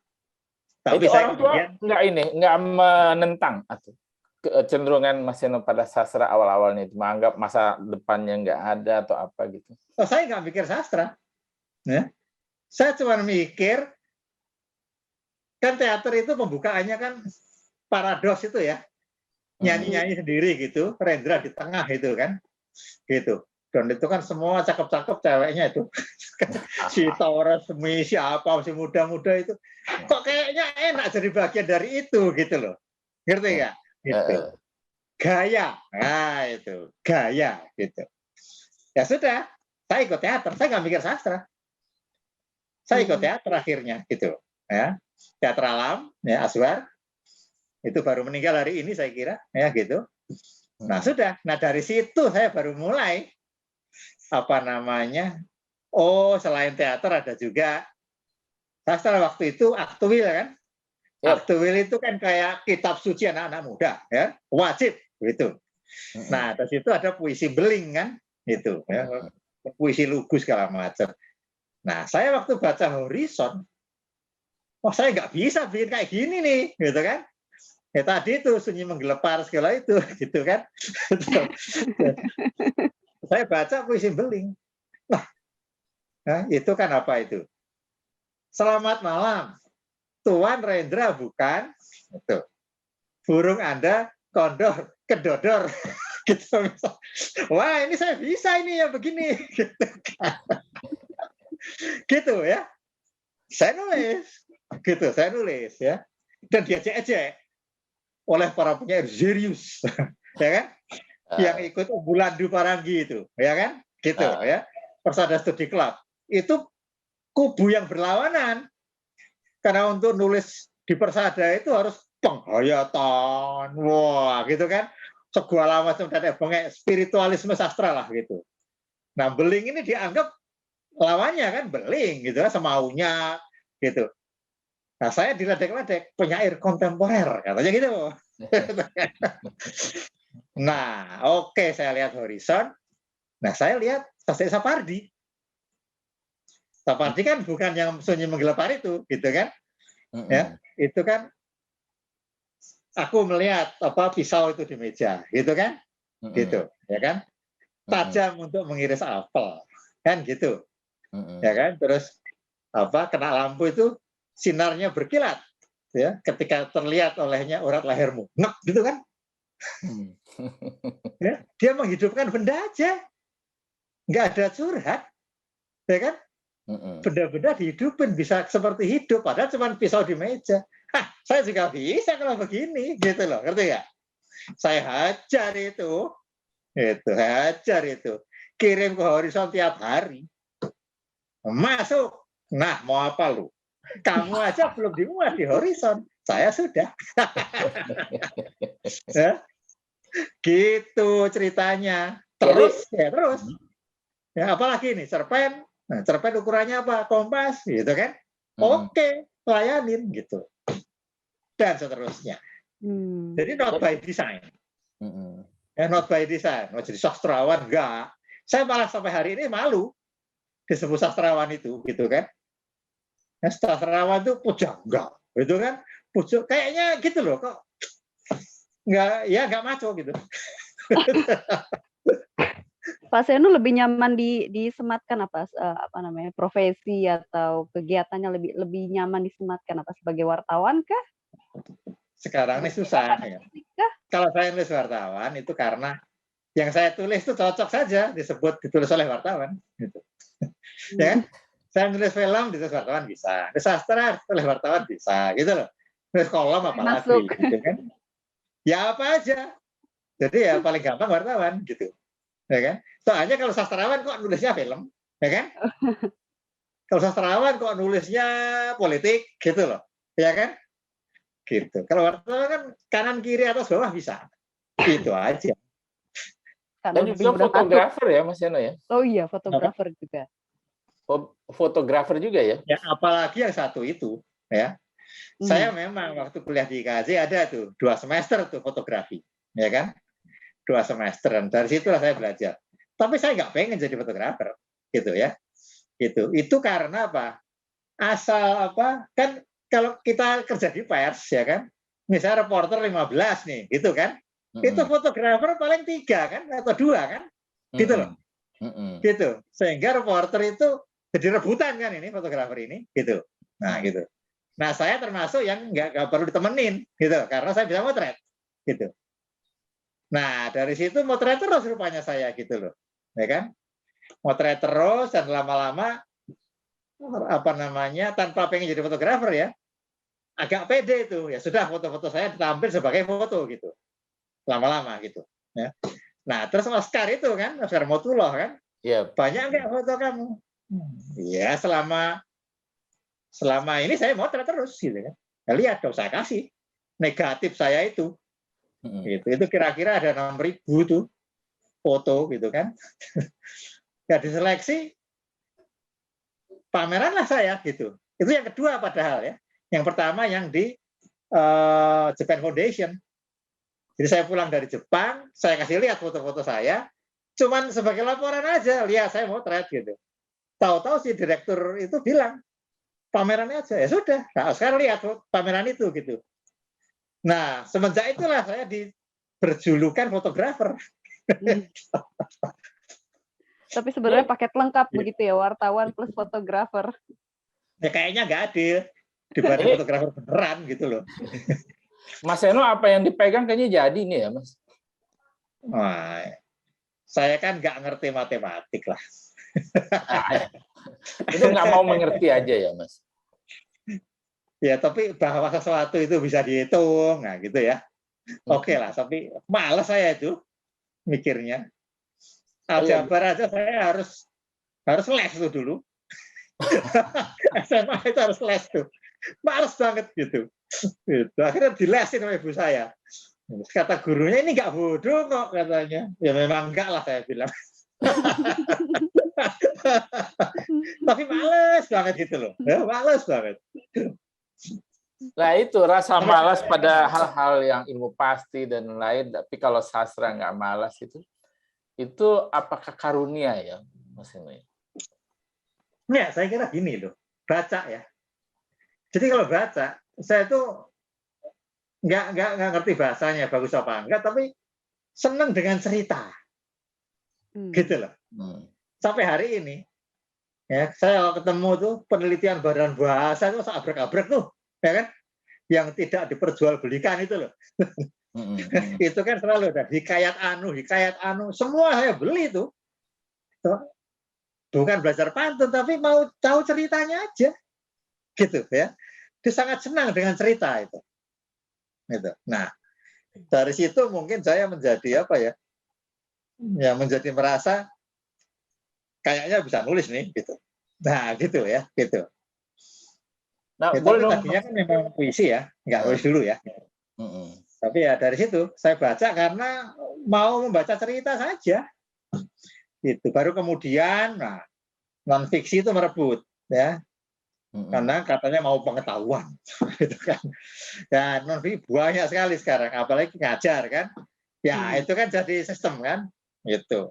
Tapi Itu saya orang tua kemudian nggak menentang atau kecenderungan Mas Seno pada sastra awal-awalnya itu menganggap masa depannya nggak ada atau apa gitu. saya nggak mikir sastra, ya. Saya cuma mikir kan teater itu pembukaannya kan paradoks itu ya, nyanyi-nyanyi sendiri gitu, Rendra di tengah itu kan, gitu. Dan itu kan semua cakep-cakep ceweknya itu. Si Tora, si apa, si muda-muda itu. Kok kayaknya enak jadi bagian dari itu gitu loh. Ngerti nggak? Gitu. Gaya. Nah itu. Gaya gitu. Ya sudah, saya ikut teater. Saya nggak mikir sastra. Saya ikut teater akhirnya gitu. Ya. Teater alam, ya Aswar. Itu baru meninggal hari ini saya kira. Ya gitu. Nah sudah. Nah dari situ saya baru mulai apa namanya, selain teater ada juga sastra. Waktu itu Aktuil kan, Aktuil itu kan kayak kitab suci anak-anak muda ya, wajib gitu. Nah di situ ada puisi beling kan, itu ya, puisi lugu segala macam. Nah saya waktu baca Horizon, saya nggak bisa bikin kayak gini nih, gitu kan. Ya tadi itu Sunyi Menggelepar segala itu, gitu kan. Saya baca puisi beling. Nah, itu kan apa itu? Selamat malam, Tuan Rendra bukan? Itu. Burung Anda kondor, kedodor. Gitu. Wah, ini saya bisa ini ya begini. Gitu ya. Saya nulis. Gitu, saya nulis ya. Dan diajak-ajak oleh para penyair serius. Ya kan? Yang ikut Bulan Du Parangi itu, ya kan? Gitu ya. Persada Studi Club. Itu kubu yang berlawanan. Karena untuk nulis di Persada itu harus penghayatan. Wah, gitu kan. Segala macam dan spiritualisme sastra lah gitu. Nah, beling ini dianggap lawannya kan beling gitu kan, semaunya gitu. Nah, saya diledek-ledek penyair kontemporer katanya gitu. Nah, oke, saya lihat Horizon. Nah, saya lihat Sastra Sapardi. Sapardi kan bukan yang Sunyi Menggelepar itu, gitu kan? Ya, itu kan aku melihat apa pisau itu di meja, gitu kan? Gitu, ya kan? Tajam untuk mengiris apel, kan gitu. Ya kan? Terus apa kena lampu itu sinarnya berkilat, ya, ketika terlihat olehnya urat lehermu. Nek, gitu kan? Ya, dia menghidupkan benda aja. Nggak ada curhat, ya kan? Benda-benda dihidupin bisa seperti hidup, padahal cuma pisau di meja. Saya juga bisa kalau begini, gitu loh, ngerti nggak? Saya hajar itu, kirim ke Horizon tiap hari, masuk. Nah, mau apa lu? Kamu aja belum dimuat di Horizon, saya sudah. Ya, gitu ceritanya. Terus, ya apalagi nih cerpen. Nah, cerpen ukurannya apa? Kompas, gitu kan? Oke, layanin gitu. Dan seterusnya. Jadi not by design. Not by design. Mau jadi sastrawan enggak? Saya malah sampai hari ini malu disebut sastrawan itu, gitu kan? Ya, sastrawan itu pujangga, gitu kan? Pujuk kayaknya gitu loh, kok nggak maco gitu. Pak Seno lebih nyaman disematkan apa namanya, profesi atau kegiatannya lebih nyaman disematkan apa, sebagai wartawan kah? Sekarang ini susah ya. Kalau saya nulis wartawan itu karena yang saya tulis itu cocok saja ditulis oleh wartawan gitu. Ya, saya nulis film ditulis wartawan bisa, nulis sastra oleh wartawan bisa, gitu loh. Nulis kolom apalagi, gitu kan? Ya apa aja. Jadi ya paling gampang wartawan gitu. Ya kan? Soalnya kalau sastrawan kok nulisnya film, ya kan? Kalau sastrawan kok nulisnya politik, gitu loh, ya kan? Gitu. Kalau wartawan kan kanan kiri atas bawah bisa, itu aja. karena Dan lebih juga mudah masuk. fotografer ya Mas Seno ya. Oh iya, fotografer juga. Fotografer juga ya. Ya, apalagi yang satu itu, ya. Saya memang waktu kuliah di IKJ ada tuh 2 semester tuh fotografi, ya kan? 2 semester, dan dari situlah saya belajar. Tapi saya nggak pengen jadi fotografer, gitu ya. Itu karena apa? Asal apa? Kan kalau kita kerja di pers, ya kan? Misalnya reporter 15 nih, gitu kan? Itu fotografer paling 3 kan, atau 2 kan? Gitu loh. Gitu. Sehingga reporter itu jadi rebutan kan ini fotografer ini, gitu. Nah, gitu. Nah, saya termasuk yang nggak perlu ditemenin, gitu, karena saya bisa motret, gitu. Nah, dari situ motret terus rupanya saya, gitu loh, ya kan? Motret terus dan lama-lama apa namanya tanpa pengen jadi fotografer ya, agak pede itu, ya sudah foto-foto saya ditampil sebagai foto, gitu, lama-lama gitu. Ya. Nah, terus Oscar itu kan, Oscar Motullah kan, banyak nggak foto kamu? Ya selama ini saya motret terus gitu kan. Ya, lihat dong saya kasih negatif saya itu. Itu kira-kira ada 6.000 tuh foto gitu kan. Ya diseleksi pameran lah saya gitu. Itu yang kedua padahal ya. Yang pertama yang di Japan Foundation. Jadi saya pulang dari Jepang, saya kasih lihat foto-foto saya, cuman sebagai laporan aja, lihat saya motret gitu. Tahu-tahu si direktur itu bilang, pamerannya aja, ya sudah. Nah, sekarang lihat pameran itu gitu. Nah, semenjak itulah saya berjulukan fotografer. Tapi sebenarnya paket lengkap begitu ya, wartawan plus fotografer. Ya kayaknya nggak adil dibanding fotografer beneran gitu loh. Mas Seno apa yang dipegang kayaknya jadi nih ya Mas? Wah, saya kan nggak ngerti matematik lah. Itu nggak mau mengerti aja ya Mas? Ya tapi bahwa sesuatu itu bisa dihitung, nah gitu ya. Oke lah, tapi malas saya itu mikirnya. Aljabar aja saya harus les tuh dulu. SMA itu harus les tuh. Males banget gitu. Akhirnya dilesin sama ibu saya. Kata gurunya, ini nggak bodoh kok katanya. Ya memang enggak lah saya bilang. Tapi males banget gitu loh. Ya, males banget. Nah itu rasa malas pada hal-hal yang ilmu pasti dan lain, tapi kalau sastra nggak malas itu apakah karunia ya Mas Eno? Ya, saya kira gini loh, baca ya. Jadi kalau baca, saya tuh nggak ngerti bahasanya bagus apa enggak, tapi senang dengan cerita, gitu loh. Sampai hari ini, ya saya ketemu tuh penelitian Badan Bahasa itu abrek-abrek tuh, ya kan? Yang tidak diperjualbelikan itu loh. Itu kan selalu ada hikayat anu, semua saya beli itu. Bukan belajar pantun, tapi mau tahu ceritanya aja, gitu ya. Dia sangat senang dengan cerita itu. Gitu. Nah, dari situ mungkin saya menjadi apa ya? Ya menjadi merasa kayaknya bisa nulis nih, gitu. Nah, gitu ya, gitu. Nah, ya, tapi tadinya kan memang puisi ya, nggak nulis dulu ya. Tapi ya dari situ saya baca karena mau membaca cerita saja. Itu baru kemudian nah non fiksi itu merebut ya. Karena katanya mau pengetahuan gitu kan. Ya non fiksi banyak sekali sekarang, apalagi ngajar kan. Ya itu kan jadi sistem kan. Gitu.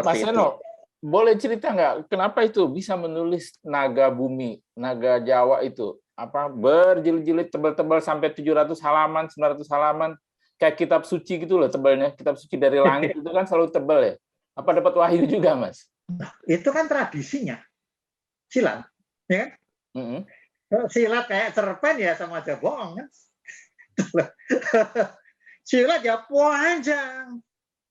Mas Seperti Seno, boleh cerita nggak kenapa itu bisa menulis naga bumi, naga Jawa itu? Apa berjilid-jilid tebal-tebal sampai 700 halaman, 900 halaman, kayak kitab suci gitu loh tebalnya. Kitab suci dari langit itu kan selalu tebal ya. Apa dapat wahyu juga, Mas? Itu kan tradisinya. Silat, ya kan? Silat kayak cerpen ya sama aja bohong kan. Silat ya panjang.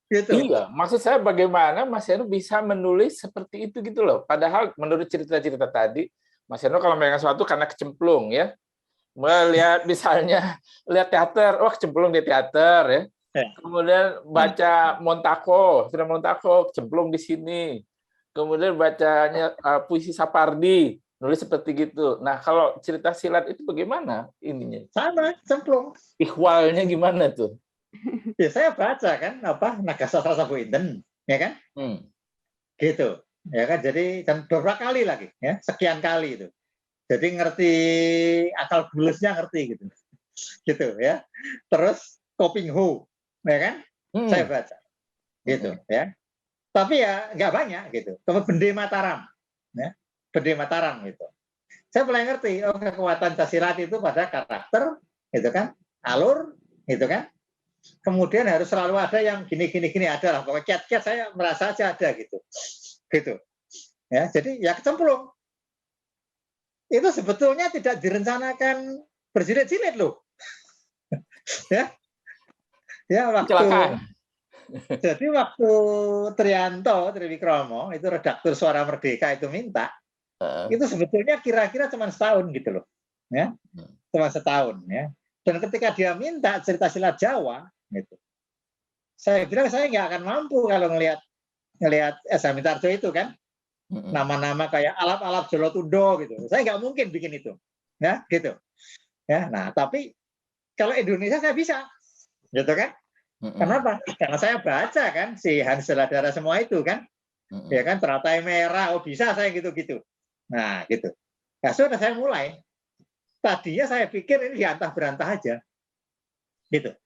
Gitu. Iya, maksud saya bagaimana Mas Seno bisa menulis seperti itu gitu loh. Padahal menurut cerita-cerita tadi, Mas Seno kalau megang sesuatu karena kecemplung ya. Melihat misalnya lihat teater, wah kecemplung di teater ya. Kemudian baca Montako, film Montako, kecemplung di sini. Kemudian bacanya puisi Sapardi, nulis seperti gitu. Nah, kalau cerita silat itu bagaimana ininya? Sama, cemplung. Ihwalnya gimana tuh? Ya saya baca kan Naga Sastra Sabu Inten, ya kan? Gitu. Ya kan, jadi dan beberapa kali lagi ya, sekian kali itu. Jadi ngerti akal bulusnya, ngerti gitu. Gitu ya. Terus Koping Ho, ya kan? Saya baca. Gitu ya. Tapi ya nggak banyak gitu. Kemudian Bende Mataram, ya. Bende Mataram gitu. Saya mulai ngerti, oh kekuatan Casilat itu pada karakter, gitu kan, alur, gitu kan. Kemudian harus selalu ada yang gini ada lah. Pokoknya kiat-kiat saya merasa aja ada gitu, gitu. Ya, jadi ya kecemplung. Itu sebetulnya tidak direncanakan berjilid-jilid loh. ya waktu. Jadi waktu Trianto Triwikromo itu redaktur Suara Merdeka itu minta, itu sebetulnya kira-kira cuma setahun gitu loh, ya, cuma setahun ya. Dan ketika dia minta cerita silat Jawa, gitu, saya bilang saya nggak akan mampu kalau ngelihat Esa Mitarjo itu kan, nama-nama kayak alap-alap Jolotundo gitu, saya nggak mungkin bikin itu, ya gitu, ya. Nah tapi kalau Indonesia saya bisa, gitu kan. Kenapa? Karena saya baca kan si Hans Jeladara semua itu kan, ya kan, teratai merah, oh bisa saya gitu-gitu. Nah gitu. Nah sudah saya mulai. Tadinya saya pikir ini diantah berantah aja, gitu.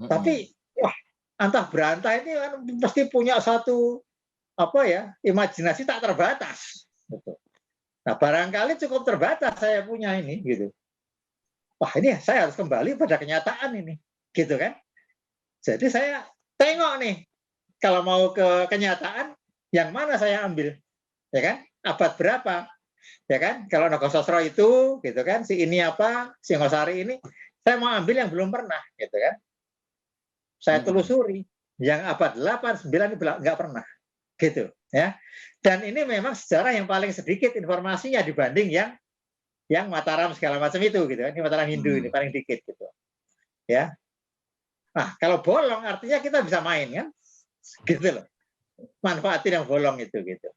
Tapi wah, antah berantah ini kan pasti punya satu imajinasi tak terbatas. Gitu. Nah barangkali cukup terbatas saya punya ini, gitu. Wah ini saya harus kembali pada kenyataan ini, gitu kan. Jadi saya tengok nih, kalau mau ke kenyataan, yang mana saya ambil, ya kan? Abad berapa, ya kan? Kalau Nogososro itu, gitu kan? Si ini Singosari ini, saya mau ambil yang belum pernah, gitu kan? Saya telusuri, yang abad 8, 9 nggak pernah, gitu, ya. Dan ini memang sejarah yang paling sedikit informasinya dibanding yang Mataram segala macam itu, gitu kan? Ini Mataram Hindu ini paling dikit, gitu, ya. Nah, kalau bolong artinya kita bisa main kan, gitu loh. Manfaatin yang bolong itu gitu.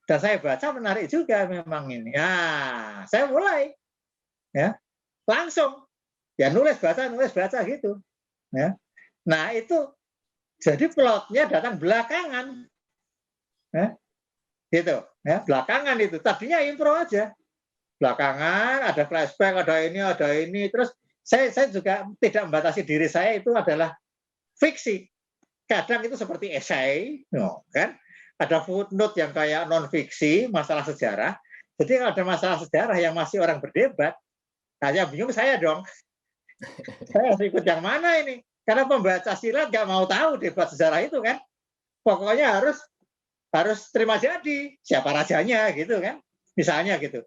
Dan saya baca menarik juga memang ini. Nah, saya mulai, ya, langsung, ya nulis baca gitu. Ya. Nah itu jadi plotnya datang belakangan, ya, gitu. Ya, belakangan itu. Tadinya impro aja. Belakangan ada flashback, ada ini, terus saya juga tidak membatasi diri saya itu adalah fiksi. Kadang itu seperti esai, kan? Ada footnote yang kayak non fiksi, masalah sejarah. Jadi kalau ada masalah sejarah yang masih orang berdebat, yang bingung saya dong. Saya harus ikut yang mana ini? Karena pembaca silat nggak mau tahu debat sejarah itu kan. Pokoknya harus terima jadi siapa rajanya gitu kan. Misalnya gitu.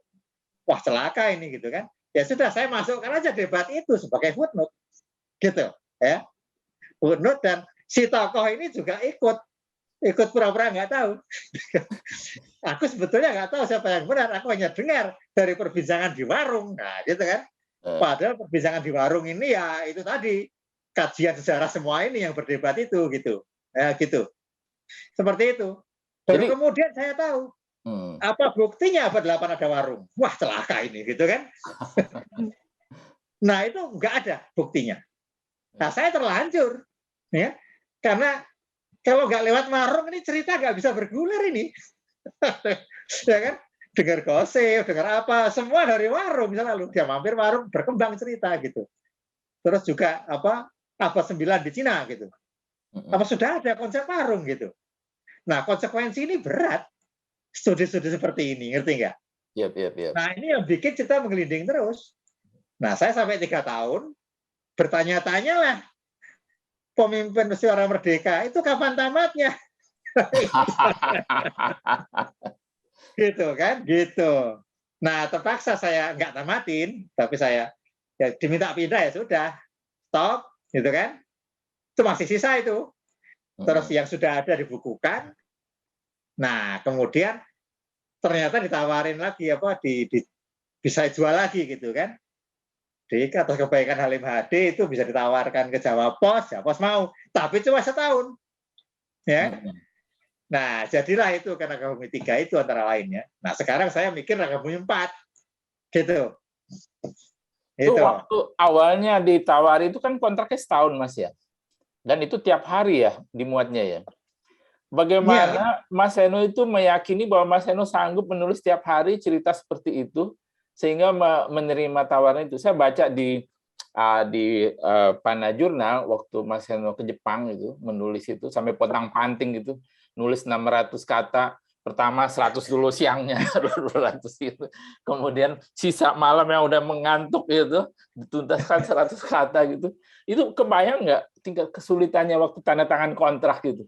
Wah celaka ini gitu kan. Ya sudah saya masukkan aja debat itu sebagai footnote. Gitu ya. Footnote, dan si tokoh ini juga ikut pura-pura nggak tahu. Aku sebetulnya nggak tahu siapa yang benar, aku hanya dengar dari perbincangan di warung, nah gitu kan. Padahal perbincangan di warung ini ya itu tadi kajian sejarah semua ini yang berdebat itu gitu, ya gitu. Seperti itu. Baru kemudian saya tahu apa buktinya abad 8 ada warung. Wah celaka ini gitu kan. Nah itu nggak ada buktinya. Nah saya terlanjur, ya, karena kalau nggak lewat warung ini cerita nggak bisa bergulir ini, ya kan? Dengar gosip, dengar apa, semua dari warung misalnya dia mampir warung berkembang cerita gitu. Terus juga abad 9 di Cina gitu. Apa sudah ada konsep warung gitu. Nah konsekuensi ini berat studi-studi seperti ini, ngerti nggak? Yep. Nah ini yang bikin cerita menggelinding terus. Nah saya sampai 3 tahun bertanya-tanya lah, pemimpin Suara Merdeka itu kapan tamatnya? Gitu kan, gitu. Nah terpaksa saya nggak tamatin, tapi saya ya diminta pindah ya sudah, stop, gitu kan. Itu masih sisa itu. Terus yang sudah ada dibukukan. Nah kemudian ternyata ditawarin lagi bisa jual lagi gitu kan. Di atas kebaikan Halim HD itu bisa ditawarkan ke Jawa Pos mau, tapi cuma setahun. Ya. Nah, jadilah itu karena Rakabumi 3 itu antara lainnya. Nah, sekarang saya mikir Rakabumi 4. Gitu. Itu waktu awalnya ditawari itu kan kontraknya setahun, Mas ya? Dan itu tiap hari ya dimuatnya ya. Bagaimana Mas Seno itu meyakini bahwa Mas Seno sanggup menulis tiap hari cerita seperti itu sehingga menerima tawaran itu? Saya baca di Pana Jurnal waktu Mas Seno ke Jepang itu menulis itu sampai potang-panting gitu, nulis 600 kata. Pertama 100 dulu siangnya, 200 itu. Kemudian sisa malam yang udah mengantuk itu dituntaskan 100 kata gitu. Itu kebayang nggak tingkat kesulitannya waktu tanda tangan kontrak gitu?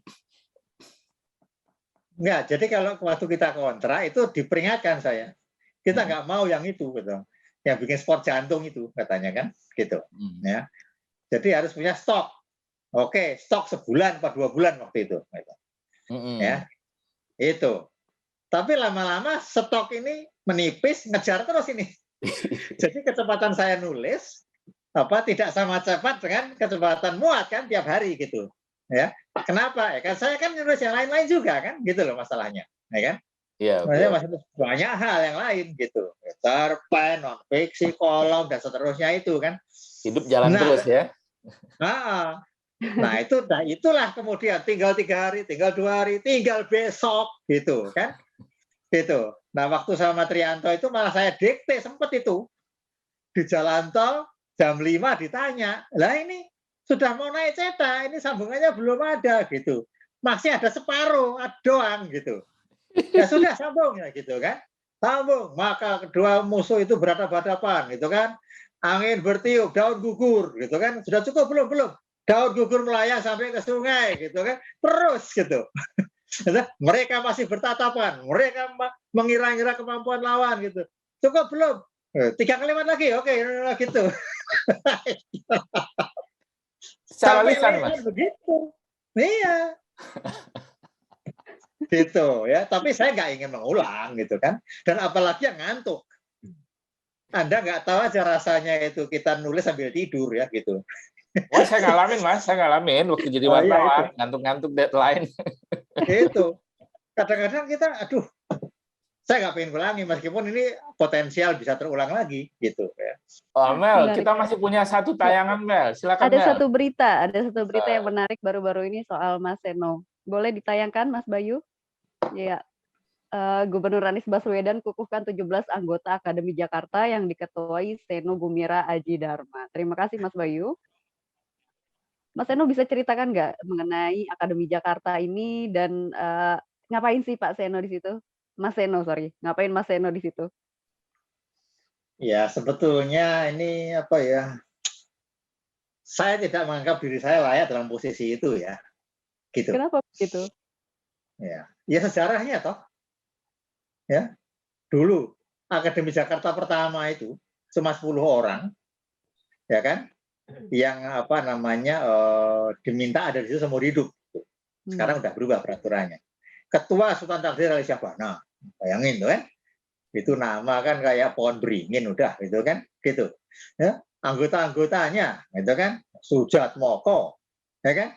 Enggak, jadi kalau waktu kita kontrak itu diperingatkan saya. Kita nggak mau yang itu gitu. Yang bikin sport jantung itu katanya kan gitu. Ya. Jadi harus punya stok. Oke, stok sebulan atau 2 bulan waktu itu gitu. Ya. Itu. Tapi lama-lama stok ini menipis, ngejar terus ini. Jadi kecepatan saya nulis tidak sama cepat dengan kecepatan muat kan tiap hari gitu. Ya, kenapa? Ya kan saya kan nulis yang lain-lain juga kan, gitu loh masalahnya, ya kan? Iya. Masih banyak hal yang lain gitu, cerpen, non fiksi, kolom dan seterusnya itu kan. Hidup jalan terus ya. Nah itulah kemudian tinggal 3 hari, tinggal 2 hari, tinggal besok gitu kan, gitu. Nah waktu sama Trianto itu malah saya dikte sempet itu di jalan tol jam 5 ditanya, lah ini sudah mau naik cetak, ini sambungannya belum ada gitu. Masih ada separuh doang gitu. Ya sudah sambung ya gitu kan. Sambung, maka kedua musuh itu berhadapan-hadapan gitu kan. Angin bertiup, daun gugur gitu kan. Sudah cukup belum? Daun gugur melayang sampai ke sungai gitu kan. Terus gitu. Mereka masih bertatapan, mereka mengira-ngira kemampuan lawan gitu. Cukup belum? 3 kalimat lagi, oke gitu. Secara lisan, Mas. Begitu. Iya. Gitu ya. Tapi saya nggak ingin mengulang gitu kan. Dan apalagi yang ngantuk. Anda nggak tahu aja rasanya itu kita nulis sambil tidur ya gitu. Oh, saya ngalamin, Mas. Saya ngalamin waktu jadi wartawan, ngantuk-ngantuk deadline. Itu. Kadang-kadang kita, saya nggak pengen ulangi meskipun ini potensial bisa terulang lagi gitu ya. Oh, Mel, kita masih punya satu tayangan, Mel. Silakan, ada Mel. Ada satu berita yang menarik baru-baru ini soal Mas Seno. Boleh ditayangkan, Mas Bayu? Ya. Gubernur Anies Baswedan kukuhkan 17 anggota Akademi Jakarta yang diketuai Seno Gumira Aji Dharma. Terima kasih, Mas Bayu. Mas Seno bisa ceritakan nggak mengenai Akademi Jakarta ini dan ngapain sih Pak Seno di situ? Mas Seno, ngapain Mas Seno di situ? Ya sebetulnya ini saya tidak menganggap diri saya layak dalam posisi itu ya. Gitu. Kenapa begitu? Ya sejarahnya toh. Ya. Dulu Akademi Jakarta pertama itu cuma 10 orang. Ya kan? Yang diminta ada di situ seumur hidup. Sekarang udah berubah peraturannya. Ketua Sultan Takdir Ali Syahbana. Bayangin tuh kan. Itu nama kan kayak pohon beringin udah gitu kan. Gitu. Ya. Anggota-anggotanya gitu kan. Sujat Moko. Ya kan?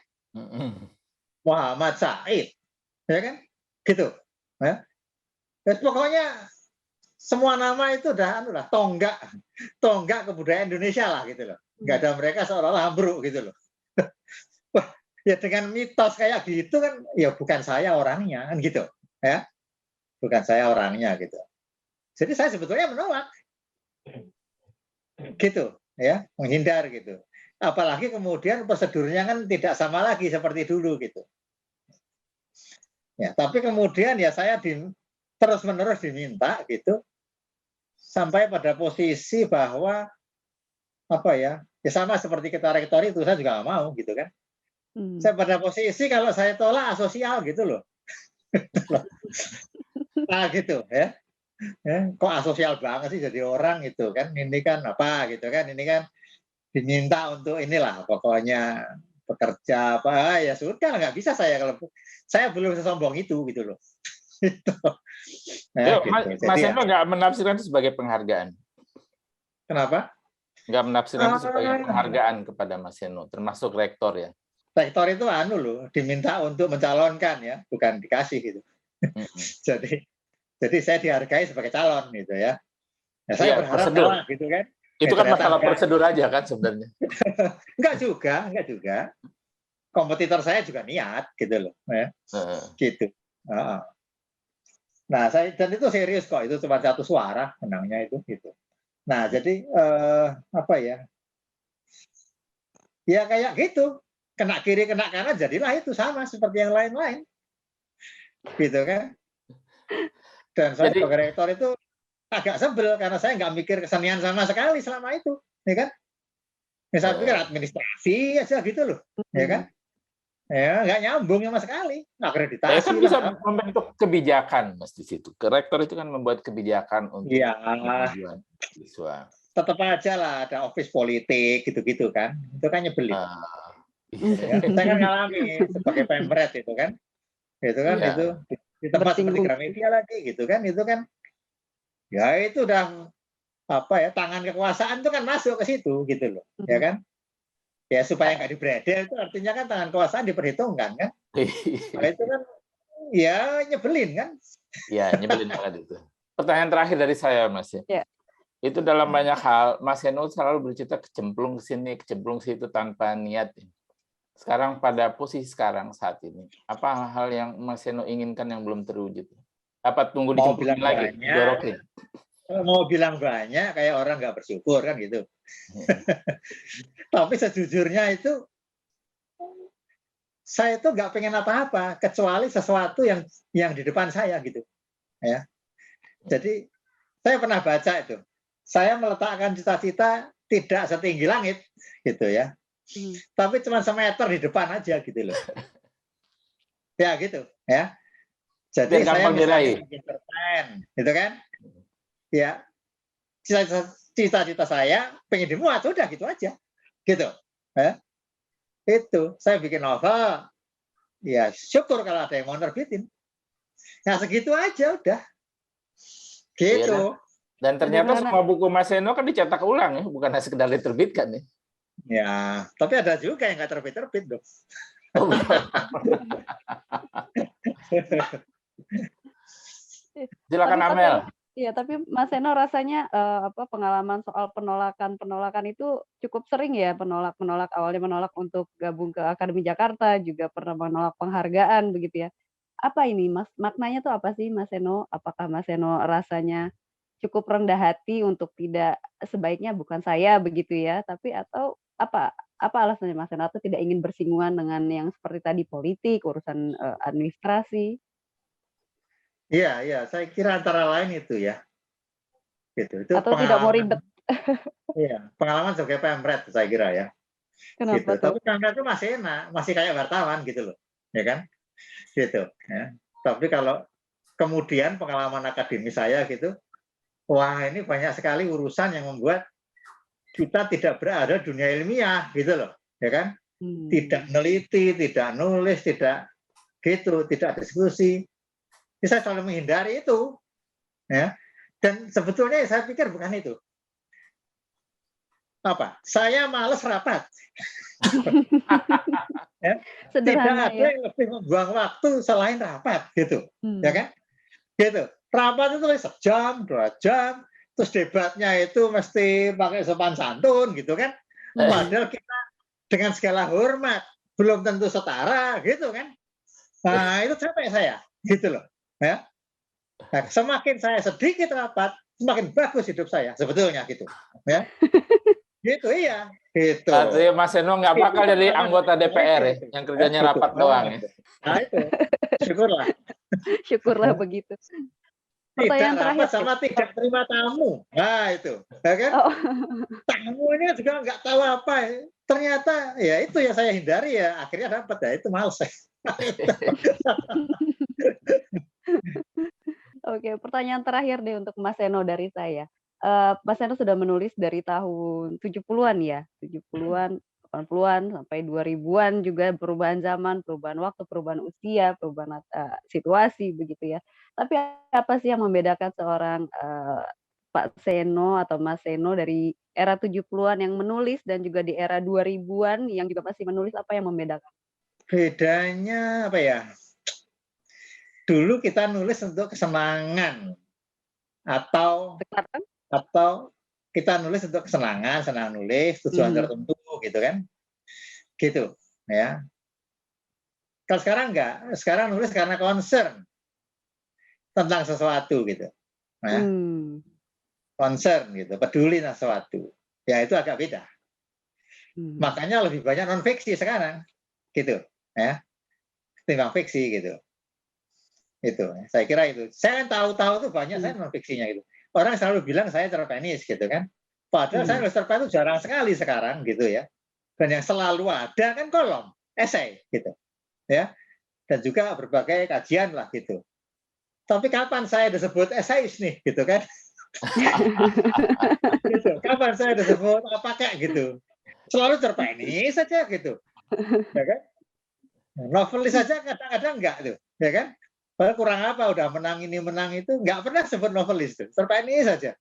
Muhammad Said. Ya kan? Gitu. Ya. Dan pokoknya semua nama itu udah tonggak kebudayaan Indonesia lah gitu loh. Nggak ada mereka seolah-olah ambruk gitu loh. Wah, ya dengan mitos kayak gitu kan ya bukan saya orangnya kan gitu ya. Bukan saya orangnya gitu. Jadi saya sebetulnya menolak. Gitu ya, menghindar gitu. Apalagi kemudian prosedurnya kan tidak sama lagi seperti dulu gitu. Ya, tapi kemudian ya saya terus-menerus diminta gitu sampai pada posisi bahwa ya sama seperti kita rektori itu saya juga nggak mau gitu kan. Saya pada posisi kalau saya tolak asosial gitu loh. Nah gitu ya. Kok asosial banget sih jadi orang gitu kan. Ini kan apa gitu kan. Ini kan diminta untuk inilah pokoknya bekerja ya sudah nggak bisa saya kalau saya belum sesombong itu gitu loh. Gitu. Nah, gitu. Mas Seno nggak menafsirkan itu sebagai penghargaan. Kenapa? Nggak menafsirkan itu sebagai penghargaan kepada Mas Seno, termasuk rektor ya. Rektor itu loh, diminta untuk mencalonkan ya, bukan dikasih gitu. Jadi saya dihargai sebagai calon gitu ya. Nah, saya berharap kalah gitu kan. Itu kan masalah prosedur aja kan sebenarnya. Enggak juga. kompetitor saya juga niat gitu loh, ya. Heeh. Gitu. Heeh. Nah, dan itu serius kok, itu cuma 1 suara menangnya itu gitu. Nah, jadi apa ya? Ya kayak gitu, kena kiri kena kanan jadilah itu sama seperti yang lain-lain. Gitu kan. Dan saya Jadi sebagai rektor itu agak sebel karena saya nggak mikir kesenian sama sekali selama itu, ya kan? Ya, saya pikir administrasi aja gitu loh, ya kan? Ya nggak nyambung sama sekali, saya akreditasi kan bisa lah. membentuk kebijakan Mas di situ. Rektor itu kan membuat kebijakan untuk Iya, kemajuan siswa. tetap aja lah ada office politik gitu-gitu kan, itu kan nyebelin. Ah, Ya, saya kan ngalami sebagai pemret itu kan Iya. itu di tempat seperti Bersinggung. Gramedia lagi gitu kan, itu kan ya itu udah apa ya, tangan kekuasaan itu kan masuk ke situ gitu loh, ya kan? Ya supaya nggak dibredel itu artinya kan tangan kekuasaan diperhitungkan kan. Nah, itu kan ya nyebelin kan. Iya, nyebelin banget itu. Pertanyaan terakhir dari saya, Mas ya. Ya. Itu dalam banyak hal, Mas Heno selalu bercerita kecemplung ke sini, kecemplung ke situ tanpa niat. Sekarang pada posisi sekarang saat ini, apa hal yang Mas Heno inginkan yang belum terwujud? Apa tunggu Mau dicemplungin bilang lagi, banyak, dijorokin? mau bilang banyak kayak orang nggak bersyukur kan gitu. Tapi sejujurnya itu saya itu nggak pengen apa-apa kecuali sesuatu yang di depan saya gitu, ya. Jadi saya pernah baca itu, saya meletakkan cita-cita tidak setinggi langit, gitu ya. Tapi cuma semeter di depan aja gitu loh. Ya gitu, ya. Jadi Biar saya gampang misalnya diraih. bikin cerpen, gitu kan? Ya, cita-cita saya pengen dimuat, udah gitu aja, gitu. Ya. Itu saya bikin novel, ya syukur kalau ada yang mau nerbitin. Nah segitu aja udah, gitu. Iya, dan ternyata Sederhana. semua buku Mas Heno kan dicetak ulang ya, bukan hanya sekedar diterbitkan ya. Ya, tapi ada juga yang nggak terbit-terbit dong. Oh, bukan. Silakan Tapi Amel. iya, tapi Mas Seno rasanya pengalaman soal penolakan itu cukup sering ya, penolak awalnya menolak untuk gabung ke Akademi Jakarta, juga pernah menolak penghargaan begitu ya. Apa ini Mas, maknanya tuh apa sih Mas Seno? Apakah Mas Seno rasanya cukup rendah hati untuk tidak sebaiknya bukan saya begitu ya, tapi atau apa alasannya Mas Seno? Atau tidak ingin bersinggungan dengan yang seperti tadi politik, urusan, administrasi? Iya, iya, saya kira antara lain itu ya. Gitu. Itu Atau tidak mau ribet? iya, pengalaman sebagai pemret saya kira ya. Kenapa Gitu. tuh? Tapi pemret itu masih enak, masih kayak wartawan gitu loh. Ya kan? Gitu, ya. Tapi kalau kemudian pengalaman akademis saya gitu, wah ini banyak sekali urusan yang membuat kita tidak berada di dunia ilmiah gitu loh, ya kan? Tidak meneliti, tidak nulis, tidak gitu, tidak diskusi. Saya selalu menghindari itu, ya. Dan sebetulnya saya pikir bukan itu. Apa? Saya males rapat. Ya. Tidak ada yang lebih membuang waktu selain rapat, gitu, ya kan? Gitu. Rapat itu sejam, 2 jam, terus debatnya itu mesti pakai sopan santun, gitu kan? Padahal kita dengan segala hormat belum tentu setara, gitu kan? Nah itu capek saya, gitu loh, ya. Nah, semakin saya sedikit rapat, semakin bagus hidup saya sebetulnya gitu, ya. Gitu iya, gitu. Artinya Mas Heno nggak bakal jadi anggota DPR ya, yang kerjanya rapat doang ya. Nah itu, syukurlah. Syukurlah begitu. Pertanyaan Tidak terakhir rapat sama tidak terima tamu. Nah itu, ya kan? Oh. Tamu ini juga nggak tahu apa. Ternyata ya itu yang saya hindari ya. Akhirnya dapat ya itu males. Oke, pertanyaan terakhir deh untuk Mas Seno dari saya. Mas Seno sudah menulis dari tahun 70-an ya, 70-an, 80-an, sampai 2000-an juga perubahan zaman, perubahan waktu, perubahan usia, perubahan situasi begitu ya. Tapi apa sih yang membedakan seorang Pak Seno atau Mas Seno dari era 70-an yang menulis dan juga di era 2000-an yang juga masih menulis, apa yang membedakan? Bedanya apa ya? Dulu kita nulis untuk kesenangan atau kita nulis untuk kesenangan, senang nulis, tujuan tertentu gitu kan. Gitu, ya. Kalau sekarang enggak, sekarang nulis karena concern tentang sesuatu gitu. Nah, concern gitu, peduli tentang sesuatu. Ya itu agak beda. Makanya lebih banyak non fiksi sekarang, gitu, ya, ketimbang fiksi gitu. Itu, saya kira itu. Saya tahu-tahu tuh banyak saya non fiksinya gitu. Orang selalu bilang saya cerpenis gitu kan. Padahal saya nulis cerpen itu jarang sekali sekarang gitu ya. Dan yang selalu ada kan kolom, esai gitu, ya. Dan juga berbagai kajian lah gitu. Tapi kapan saya disebut esais nih, gitu kan? Gitu. Kapan saya disebut pakai gitu? Selalu cerpenis saja gitu, ya kan? Novelis saja kadang-kadang enggak tuh, ya kan? Padahal kurang apa udah menang ini menang itu, nggak pernah sebut novelis tuh, cerpenis saja.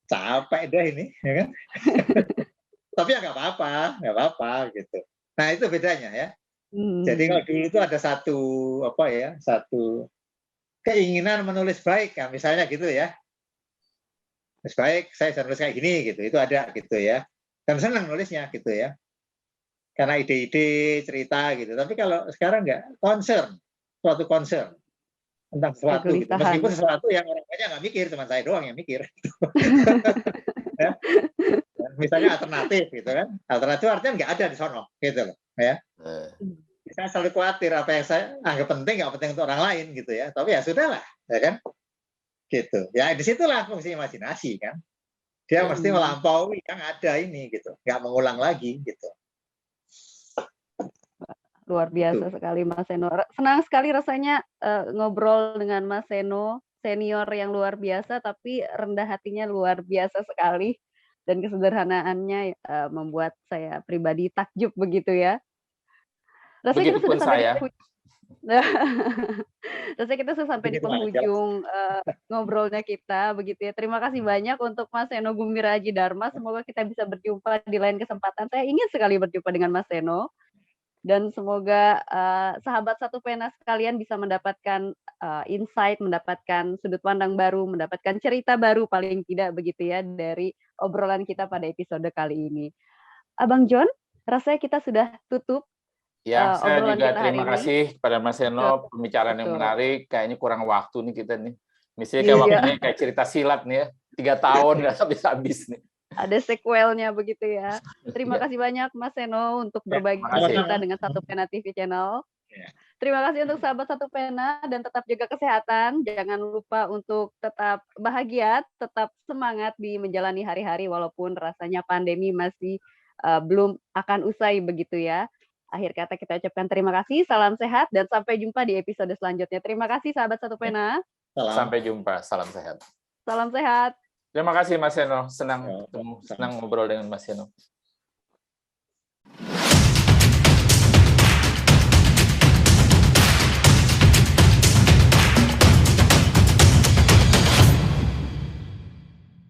Capek deh ini, ya kan? Tapi ya nggak apa-apa gitu. Nah itu bedanya ya. Jadi kalau dulu itu ada satu keinginan menulis baik, ya, misalnya gitu ya. Menulis baik, saya bisa nulis kayak gini gitu, itu ada gitu ya. Dan senang nulisnya gitu ya. Karena ide-ide, cerita gitu. Tapi kalau sekarang nggak, suatu concern tentang sesuatu gitu. Meskipun sesuatu yang orang banyak nggak mikir, cuma saya doang yang mikir. Ya. Misalnya alternatif gitu kan. Alternatif artinya nggak ada di sono gitu loh ya. Saya selalu khawatir apa yang saya anggap penting nggak penting untuk orang lain gitu ya. Tapi ya sudahlah, ya kan? Gitu. Ya disitulah fungsi imajinasi kan. Dia mesti melampaui yang ada ini gitu, nggak mengulang lagi gitu. Luar biasa sekali Mas Seno. Senang sekali rasanya ngobrol dengan Mas Seno, senior yang luar biasa tapi rendah hatinya luar biasa sekali dan kesederhanaannya membuat saya pribadi takjub begitu ya. Rasanya kita sudah sampai di rasanya kita sudah sampai di penghujung ngobrolnya kita begitu ya. Terima kasih banyak untuk Mas Seno Gumira Aji Dharma. Semoga kita bisa berjumpa di lain kesempatan. Saya ingin sekali berjumpa dengan Mas Seno. Dan semoga sahabat satu pena sekalian bisa mendapatkan insight, mendapatkan sudut pandang baru, mendapatkan cerita baru paling tidak begitu ya dari obrolan kita pada episode kali ini. Abang John, rasanya kita sudah tutup. Ya, saya juga terima kasih kepada Mas Seno, pembicaraan yang menarik. Kayaknya kurang waktu nih kita nih. Misalnya kayak waktunya kayak cerita silat nih ya, 3 tahun nggak habis-habis nih. Ada sequelnya begitu ya. Terima kasih banyak Mas Seno untuk berbagi cerita dengan Satu Pena TV Channel. Terima kasih untuk sahabat Satu Pena dan tetap jaga kesehatan. Jangan lupa untuk tetap bahagia, tetap semangat di menjalani hari-hari walaupun rasanya pandemi masih belum akan usai begitu ya. Akhir kata kita ucapkan terima kasih, salam sehat dan sampai jumpa di episode selanjutnya. Terima kasih sahabat Satu Pena. Sampai jumpa, salam sehat. Salam sehat. Terima kasih Mas Seno, senang ngobrol dengan Mas Seno.